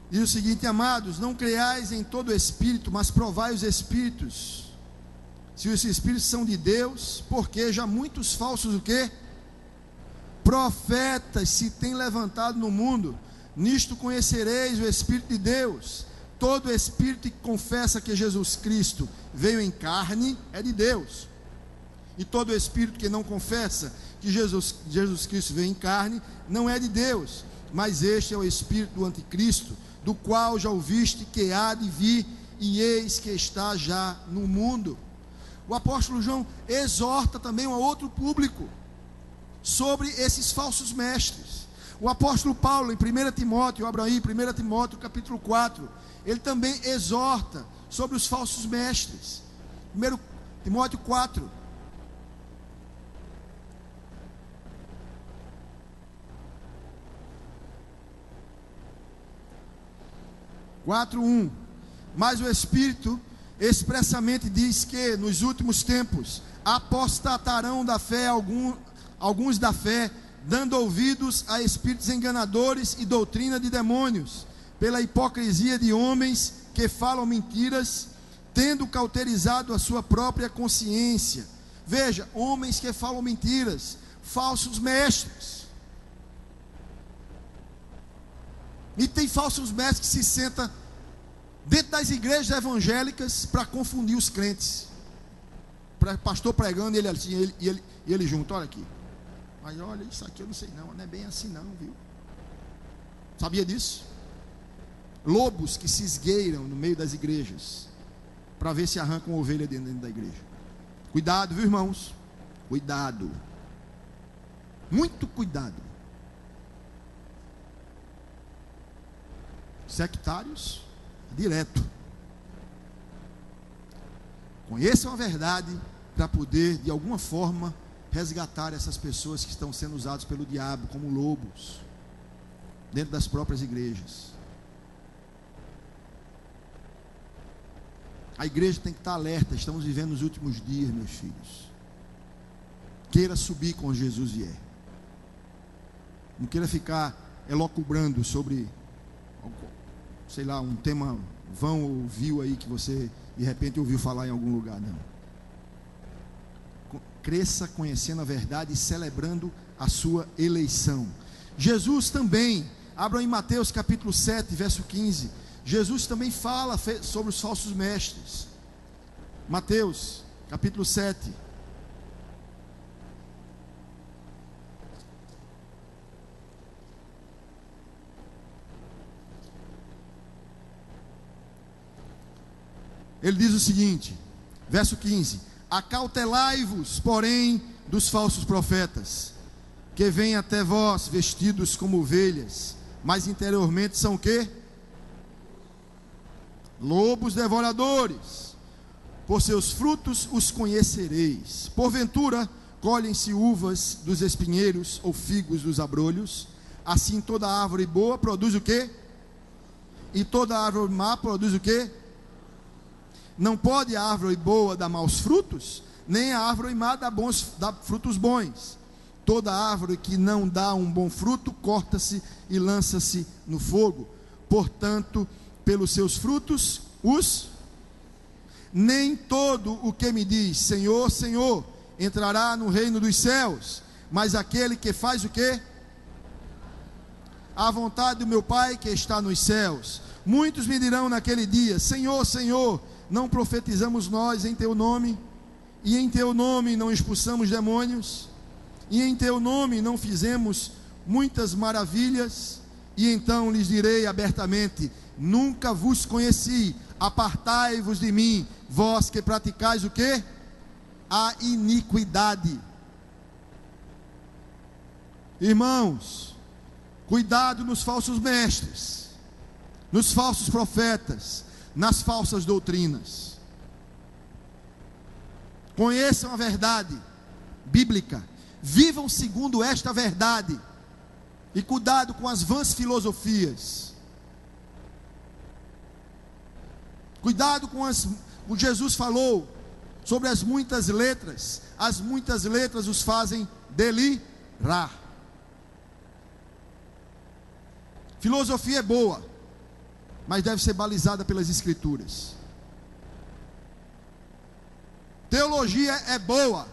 S1: Diz o seguinte, amados, não creiais em todo espírito, mas provai os espíritos, se os espíritos são de Deus, porque já muitos falsos o quê? Profetas se têm levantado no mundo. Nisto conhecereis o Espírito de Deus. Todo espírito que confessa que Jesus Cristo veio em carne é de Deus. E todo espírito que não confessa que Jesus Cristo veio em carne não é de Deus. Mas este é o espírito do anticristo, do qual já ouviste que há de vir, e eis que está já no mundo. O apóstolo João exorta também um outro público sobre esses falsos mestres. O apóstolo Paulo, em 1 Timóteo, abra aí, 1 Timóteo capítulo 4, ele também exorta sobre os falsos mestres. 1 Timóteo 4. Mas o Espírito expressamente diz que nos últimos tempos apostatarão da fé alguns da fé, dando ouvidos a espíritos enganadores e doutrina de demônios, pela hipocrisia de homens que falam mentiras, tendo cauterizado a sua própria consciência. Veja, homens que falam mentiras, falsos mestres. E tem falsos mestres que se sentam dentro das igrejas evangélicas para confundir os crentes. Pastor pregando, ele assim, ele junto, olha aqui. Mas olha, isso aqui eu não sei não é bem assim não, viu? Sabia disso? Lobos que se esgueiram no meio das igrejas para ver se arrancam ovelha dentro da igreja. Cuidado, viu, irmãos? Cuidado. Muito cuidado. Sectários, direto. Conheçam a verdade para poder, de alguma forma, resgatar essas pessoas que estão sendo usadas pelo diabo como lobos dentro das próprias igrejas. A igreja tem que estar alerta. Estamos vivendo os últimos dias, meus filhos. Queira subir quando Jesus vier. Não queira ficar elocubrando sobre, sei lá, um tema vão ou viu aí que você de repente ouviu falar em algum lugar. Não. Cresça conhecendo a verdade e celebrando a sua eleição. Jesus também, abram em Mateus capítulo 7, verso 15. Jesus também fala sobre os falsos mestres. Mateus capítulo 7. Ele diz o seguinte, verso 15: acautelai-vos, porém, dos falsos profetas, que vêm até vós vestidos como ovelhas, mas interiormente são o quê? Lobos devoradores. Por seus frutos os conhecereis. Porventura, colhem-se uvas dos espinheiros ou figos dos abrolhos? Assim toda árvore boa produz o quê? E toda árvore má produz o quê? Não pode a árvore boa dar maus frutos, nem a árvore má dar frutos bons. Toda árvore que não dá um bom fruto, corta-se e lança-se no fogo. Portanto, pelos seus frutos, nem todo o que me diz, Senhor, Senhor, entrará no reino dos céus, mas aquele que faz o quê? A vontade do meu Pai que está nos céus. Muitos me dirão naquele dia, Senhor, Senhor, não profetizamos nós em teu nome, e em teu nome não expulsamos demônios, e em teu nome não fizemos muitas maravilhas? E então lhes direi abertamente, nunca vos conheci, apartai-vos de mim, vós que praticais o quê? A iniquidade. Irmãos, cuidado nos falsos mestres, nos falsos profetas, nas falsas doutrinas. Conheçam a verdade bíblica, vivam segundo esta verdade, e cuidado com as vãs filosofias. Cuidado com o Jesus falou sobre as muitas letras os fazem delirar. Filosofia é boa, mas deve ser balizada pelas escrituras. Teologia é boa,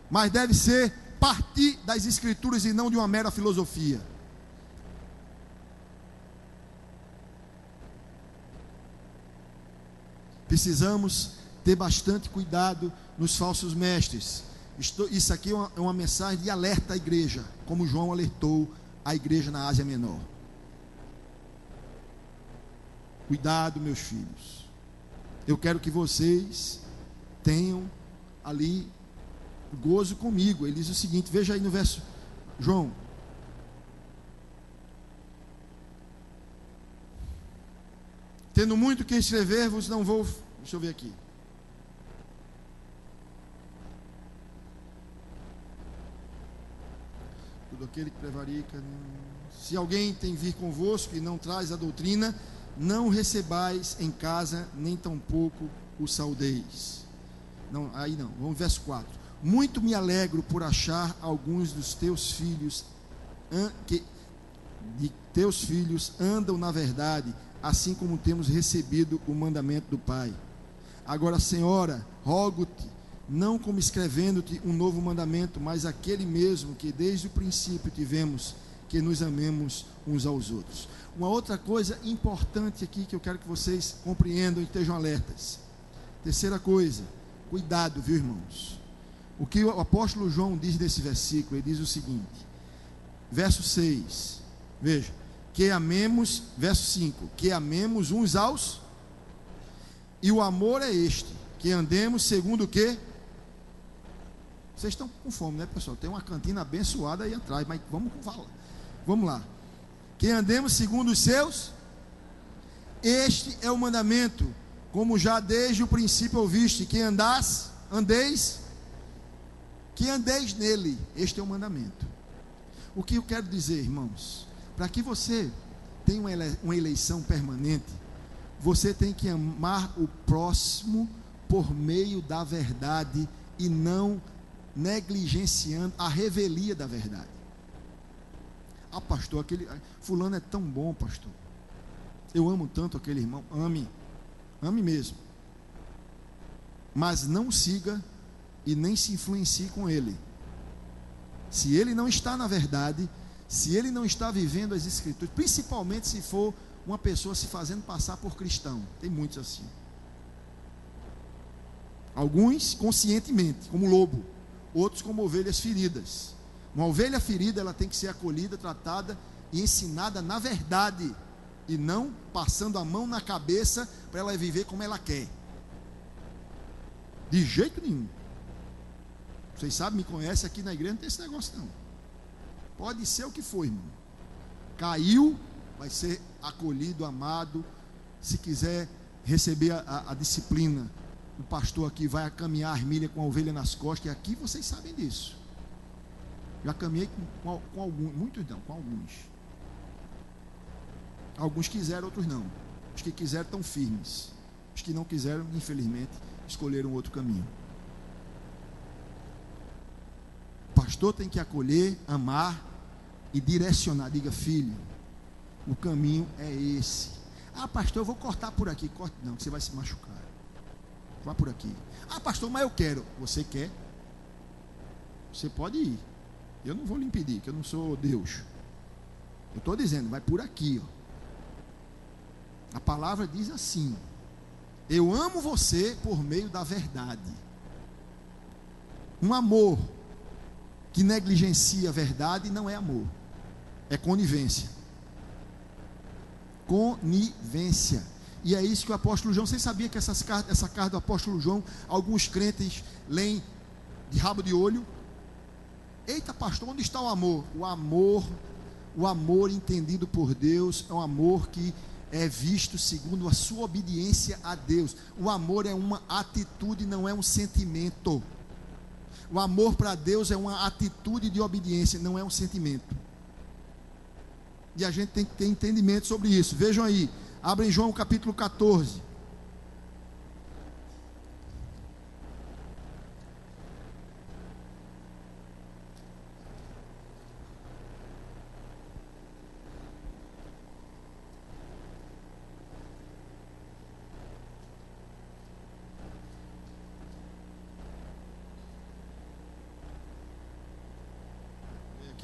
S1: mas deve ser partir das escrituras e não de uma mera filosofia. Precisamos ter bastante cuidado nos falsos mestres. Isso aqui é uma mensagem de alerta à igreja, como João alertou a igreja na Ásia Menor. Cuidado, meus filhos. Eu quero que vocês tenham ali gozo comigo. Ele diz o seguinte, veja aí no verso, João. Tendo muito que escrever-vos, não vou... Deixa eu ver aqui. Tudo aquele que prevarica... Se alguém tem vir convosco e não traz a doutrina, não recebais em casa, nem tampouco o saudeis. Não, aí não, vamos verso 4. Muito me alegro por achar alguns dos teus filhos, andam na verdade, assim como temos recebido o mandamento do Pai. Agora, Senhora, rogo-te, não como escrevendo-te um novo mandamento, mas aquele mesmo que desde o princípio tivemos, que nos amemos uns aos outros. Uma outra coisa importante aqui que eu quero que vocês compreendam e estejam alertas. Terceira coisa, cuidado, viu, irmãos? O que o apóstolo João diz nesse versículo, ele diz o seguinte, verso 6, veja, que amemos, verso 5, que amemos uns aos, e o amor é este, que andemos segundo o quê? Vocês estão com fome, né, pessoal? Tem uma cantina abençoada aí atrás, mas vamos falar. Vamos lá. Que andemos segundo os seus, este é o mandamento, como já desde o princípio ouviste, que andeis nele. Este é o mandamento. O que eu quero dizer, irmãos? Para que você tenha uma eleição permanente, você tem que amar o próximo por meio da verdade e não negligenciando a revelia da verdade. Ah, pastor, aquele fulano é tão bom, pastor. Eu amo tanto aquele irmão. Ame mesmo. Mas não siga e nem se influencie com ele. Se ele não está na verdade, se ele não está vivendo as Escrituras, principalmente se for uma pessoa se fazendo passar por cristão. Tem muitos assim. Alguns conscientemente, como lobo, outros como ovelhas feridas. Uma ovelha ferida, ela tem que ser acolhida, tratada e ensinada na verdade, e não passando a mão na cabeça para ela viver como ela quer. De jeito nenhum. Vocês sabem, me conhecem aqui na igreja, não tem esse negócio não. Pode ser o que for, irmão. Caiu, vai ser acolhido, amado. Se quiser receber a disciplina, o pastor aqui vai caminhar a armilha com a ovelha nas costas, e aqui vocês sabem disso. Já caminhei com alguns, muitos não, com alguns. Alguns quiseram, outros não. Os que quiseram estão firmes. Os que não quiseram, infelizmente, escolheram outro caminho. O pastor tem que acolher, amar e direcionar. Diga, filho, o caminho é esse. Ah, pastor, eu vou cortar por aqui. Corte não, que você vai se machucar. Vá por aqui. Ah, pastor, mas eu quero. Você quer? Você pode ir. Eu não vou lhe impedir, que eu não sou Deus. Eu estou dizendo, vai por aqui, ó. A palavra diz assim: eu amo você por meio da verdade. Um amor que negligencia a verdade não é amor, é conivência. Conivência. E é isso que o apóstolo João, vocês sabiam que essa carta do apóstolo João, alguns crentes leem de rabo de olho? Eita, pastor, onde está o amor? O amor entendido por Deus é um amor que é visto segundo a sua obediência a Deus. O amor é uma atitude, não é um sentimento. O amor para Deus é uma atitude de obediência, não é um sentimento. E a gente tem que ter entendimento sobre isso. Vejam aí, abrem João capítulo 14.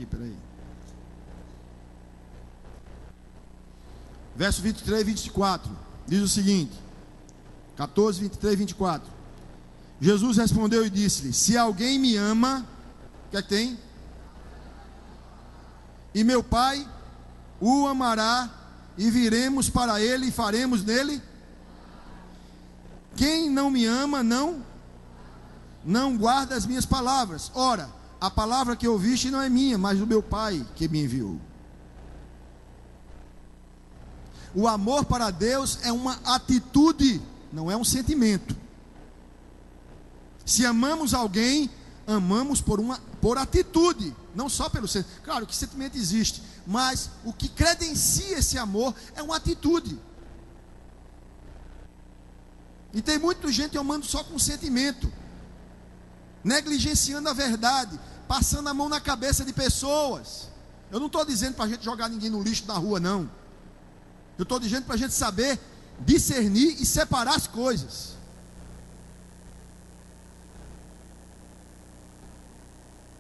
S1: Peraí. Verso 23 e 24 diz o seguinte: 14, 23 e 24. Jesus respondeu e disse-lhe: se alguém me ama, o que é que tem? E meu Pai o amará, e viremos para ele e faremos nele. Quem não me ama, não guarda as minhas palavras. Ora, a palavra que ouviste não é minha, mas do meu Pai que me enviou. O amor para Deus é uma atitude, não é um sentimento. Se amamos alguém, amamos por atitude, não só pelo sentimento. Claro que sentimento existe, mas o que credencia esse amor é uma atitude. E tem muita gente amando só com sentimento, negligenciando a verdade, passando a mão na cabeça de pessoas. Eu não estou dizendo para a gente jogar ninguém no lixo na rua, não. Eu estou dizendo para a gente saber discernir e separar as coisas.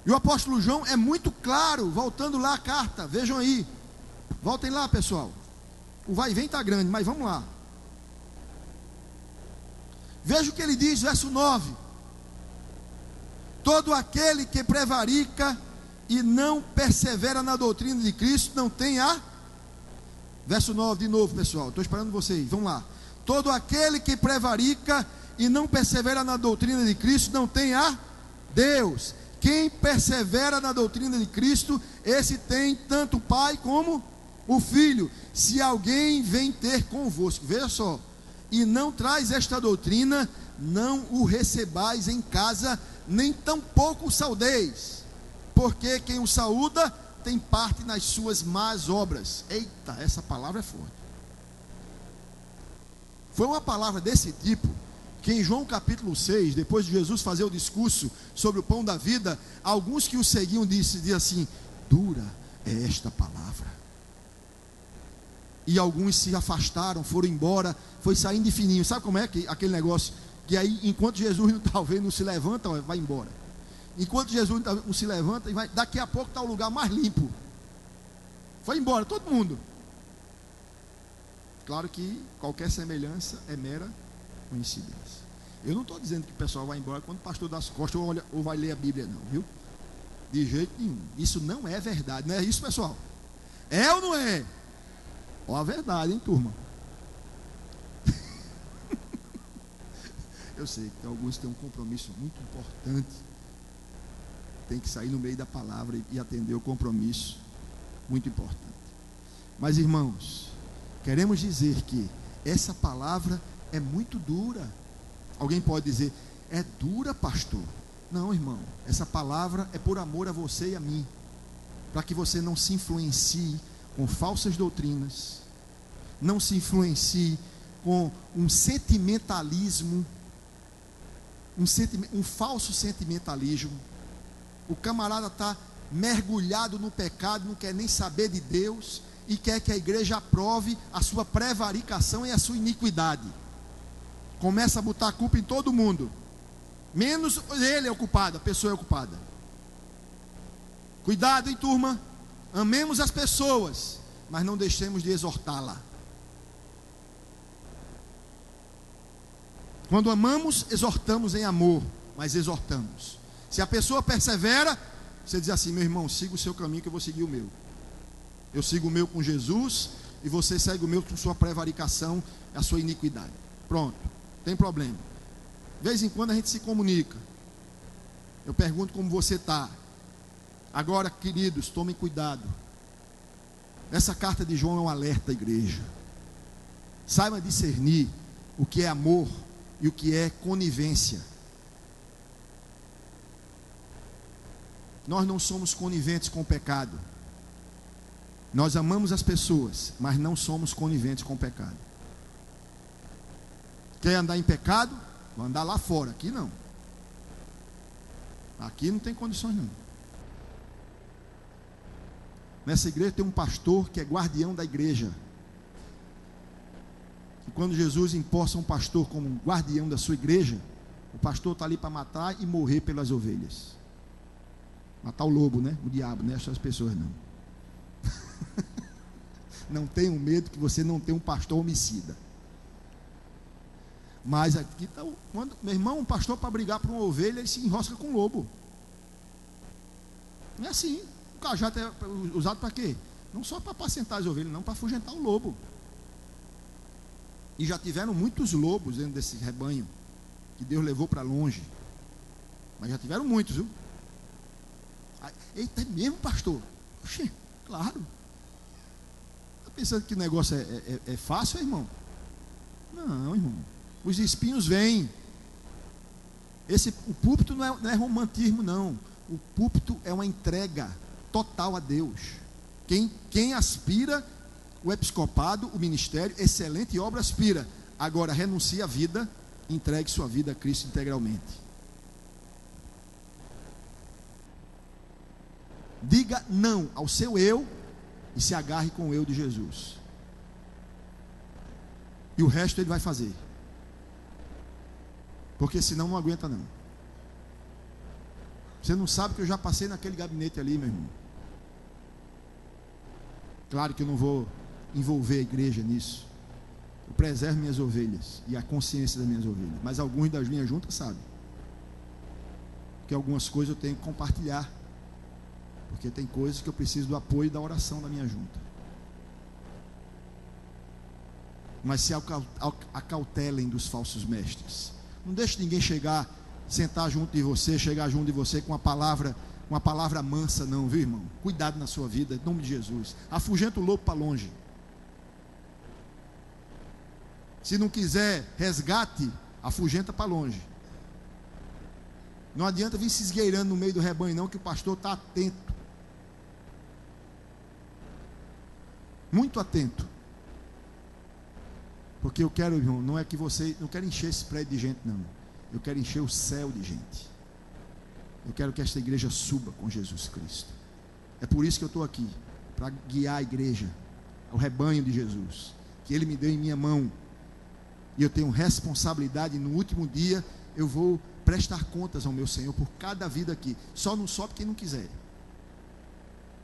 S1: E o apóstolo João é muito claro, voltando lá a carta, vejam aí, voltem lá, pessoal. O vai e vem está grande, mas vamos lá. Veja o que ele diz, verso 9: todo aquele que prevarica e não persevera na doutrina de Cristo não tem a... Verso 9 de novo, pessoal, estou esperando vocês, vamos lá. Todo aquele que prevarica e não persevera na doutrina de Cristo não tem a Deus. Quem persevera na doutrina de Cristo, esse tem tanto o Pai como o Filho. Se alguém vem ter convosco, veja só, e não traz esta doutrina, não o recebais em casa, nem tampouco o saudeis, porque quem o saúda tem parte nas suas más obras. Eita, essa palavra é forte. Foi uma palavra desse tipo que em João capítulo 6, depois de Jesus fazer o discurso sobre o pão da vida, alguns que o seguiam diziam assim: dura é esta palavra. E alguns se afastaram, foram embora, foi saindo de fininho. Sabe como é que aquele negócio? Que aí, enquanto Jesus talvez não se levanta, vai embora. Enquanto Jesus não se levanta, daqui a pouco está o lugar mais limpo. Foi embora, todo mundo. Claro que qualquer semelhança é mera coincidência. Eu não estou dizendo que o pessoal vai embora quando o pastor dá as costas ou vai ler a Bíblia, não, viu? De jeito nenhum. Isso não é verdade, não é isso, pessoal? É ou não é? Ó, a verdade, hein, turma? Eu sei que alguns têm um compromisso muito importante. Tem que sair no meio da palavra e atender o compromisso. Muito importante. Mas, irmãos, queremos dizer que essa palavra é muito dura. Alguém pode dizer: é dura, pastor? Não, irmão, essa palavra é por amor a você e a mim, para que você não se influencie com falsas doutrinas, não se influencie com um sentimentalismo, um falso sentimentalismo. O camarada está mergulhado no pecado, não quer nem saber de Deus e quer que a igreja aprove a sua prevaricação e a sua iniquidade. Começa a botar a culpa em todo mundo, menos ele é o culpado, a pessoa é a culpada. Cuidado, hein, turma? Amemos as pessoas, mas não deixemos de exortá-la. Quando amamos, exortamos em amor, mas exortamos. Se a pessoa persevera, você diz assim: meu irmão, siga o seu caminho que eu vou seguir o meu. Eu sigo o meu com Jesus e você segue o meu com sua prevaricação, a sua iniquidade. Pronto, não tem problema. De vez em quando a gente se comunica. Eu pergunto como você está. Agora, queridos, tomem cuidado. Essa carta de João é um alerta à igreja. Saiba discernir o que é amor e o que é conivência. Nós não somos coniventes com o pecado. Nós amamos as pessoas, mas não somos coniventes com o pecado. Quer andar em pecado? Vai andar lá fora, aqui não. Aqui não tem condições não. Nessa igreja tem um pastor que é guardião da igreja. E quando Jesus imposta um pastor como guardião da sua igreja, o pastor está ali para matar e morrer pelas ovelhas. Matar o lobo, né? O diabo, né? Essas pessoas não. Não tenham medo que você não tem um pastor homicida. Mas aqui está, meu irmão, um pastor para brigar por uma ovelha, ele se enrosca com um lobo. Não é assim. O cajado é usado para quê? Não só para apacentar as ovelhas, não, para afugentar o lobo. E já tiveram muitos lobos dentro desse rebanho que Deus levou para longe. Mas já tiveram muitos, viu? Eita, é mesmo, pastor? Oxê, claro. Está pensando que o negócio é fácil, irmão? Não, irmão. Os espinhos vêm. O púlpito não é romantismo, não. O púlpito é uma entrega total a Deus. Quem aspira o episcopado, o ministério, excelente obra aspira. Agora renuncie à vida, entregue sua vida a Cristo integralmente. Diga não ao seu eu e se agarre com o eu de Jesus. E o resto ele vai fazer. Porque senão não aguenta não. Você não sabe que eu já passei naquele gabinete ali, meu irmão. Claro que eu não vou envolver a igreja nisso. Eu preservo minhas ovelhas e a consciência das minhas ovelhas. Mas alguns das minhas juntas sabem que algumas coisas eu tenho que compartilhar. Porque tem coisas que eu preciso do apoio e da oração da minha junta. Mas se acautelem dos falsos mestres. Não deixe ninguém sentar junto de você, chegar junto de você com uma palavra mansa, não, viu, irmão? Cuidado na sua vida, em nome de Jesus. Afugenta o lobo para longe. Se não quiser resgate, afugenta para longe. Não adianta vir se esgueirando no meio do rebanho não, que o pastor está atento. Muito atento. Porque eu quero, irmão, não é que você, não quero encher esse prédio de gente não. Eu quero encher o céu de gente. Eu quero que esta igreja suba com Jesus Cristo. É por isso que eu estou aqui, para guiar a igreja, o rebanho de Jesus, que Ele me deu em minha mão. E eu tenho responsabilidade, no último dia eu vou prestar contas ao meu Senhor por cada vida aqui. Só não sobe quem não quiser.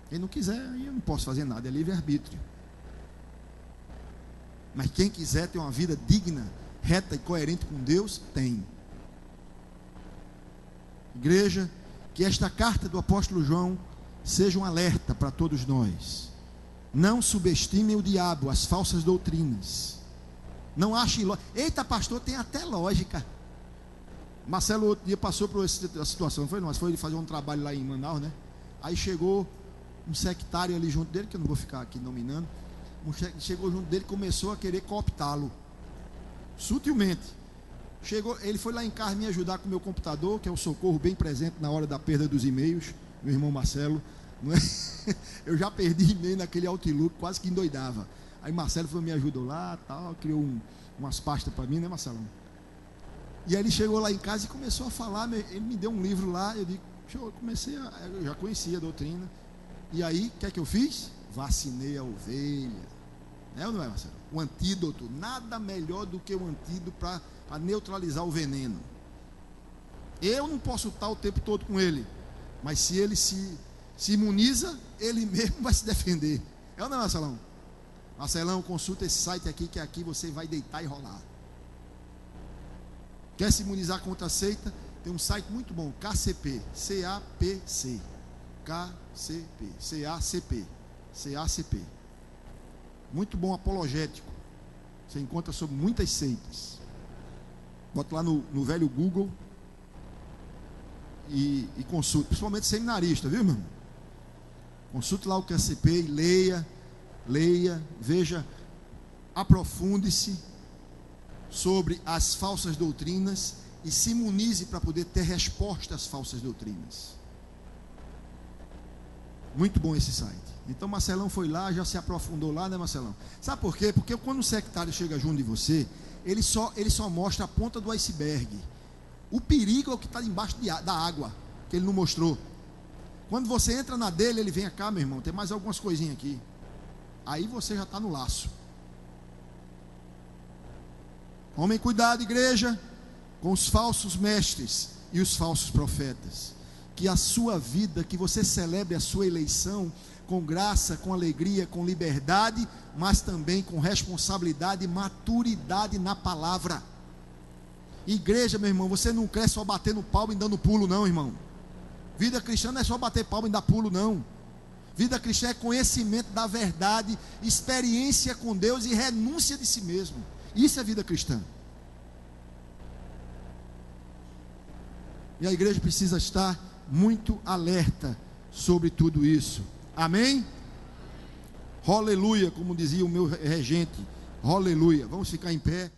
S1: Quem não quiser, aí eu não posso fazer nada, é livre-arbítrio. Mas quem quiser ter uma vida digna, reta e coerente com Deus, tem. Igreja, que esta carta do apóstolo João seja um alerta para todos nós. Não subestimem o diabo, as falsas doutrinas. Não achem lógica. Eita, pastor, tem até lógica. Marcelo outro dia passou por essa situação, não foi? Não, mas foi ele fazer um trabalho lá em Manaus, né? Aí chegou um sectário ali junto dele, que eu não vou ficar aqui nominando. Chegou junto dele e começou a querer cooptá-lo. Sutilmente. Chegou, ele foi lá em casa me ajudar com o meu computador, que é o socorro bem presente na hora da perda dos e-mails, meu irmão Marcelo. Não é? Eu já perdi e-mail naquele Outlook, quase que endoidava. Aí Marcelo foi, me ajudou lá, tal, criou umas pastas para mim, né, Marcelo? E aí ele chegou lá em casa e começou a falar, ele me deu um livro lá, eu digo, eu já conhecia a doutrina. E aí, o que é que eu fiz? Vacinei a ovelha. É ou não é, Marcelo? O antídoto, nada melhor do que o antídoto para neutralizar o veneno. Eu não posso estar o tempo todo com ele, mas se ele se imuniza, ele mesmo vai se defender. É ou não é, Marcelão? Marcelão, consulta esse site aqui, que aqui você vai deitar e rolar. Quer se imunizar contra a seita? Tem um site muito bom, KCP, C-A-P-C, KCP, C-A-C-P, C-A-C-P. Muito bom, apologético. Você encontra sobre muitas seitas. Bota lá no velho Google e consulte, principalmente seminarista, viu, irmão? Consulte lá o KCP e leia, veja, aprofunde-se sobre as falsas doutrinas e se imunize para poder ter resposta às falsas doutrinas. Muito bom esse site. Então Marcelão foi lá, já se aprofundou lá, né, Marcelão? Sabe por quê? Porque quando o sectário chega junto de você, ele só mostra a ponta do iceberg. O perigo é o que está embaixo da água, que ele não mostrou. Quando você entra na dele, ele vem cá, meu irmão, tem mais algumas coisinhas aqui. Aí você já está no laço. Tomem cuidado, igreja, com os falsos mestres e os falsos profetas. Que a sua vida, que você celebre a sua eleição com graça, com alegria, com liberdade, mas também com responsabilidade e maturidade na palavra. Igreja, meu irmão, você não cresce só batendo palma e dando pulo, não, irmão. Vida cristã não é só bater palma e dar pulo, não. Vida cristã é conhecimento da verdade, experiência com Deus e renúncia de si mesmo. Isso é vida cristã. E a igreja precisa estar muito alerta sobre tudo isso. Amém? Aleluia, como dizia o meu regente. Aleluia. Vamos ficar em pé.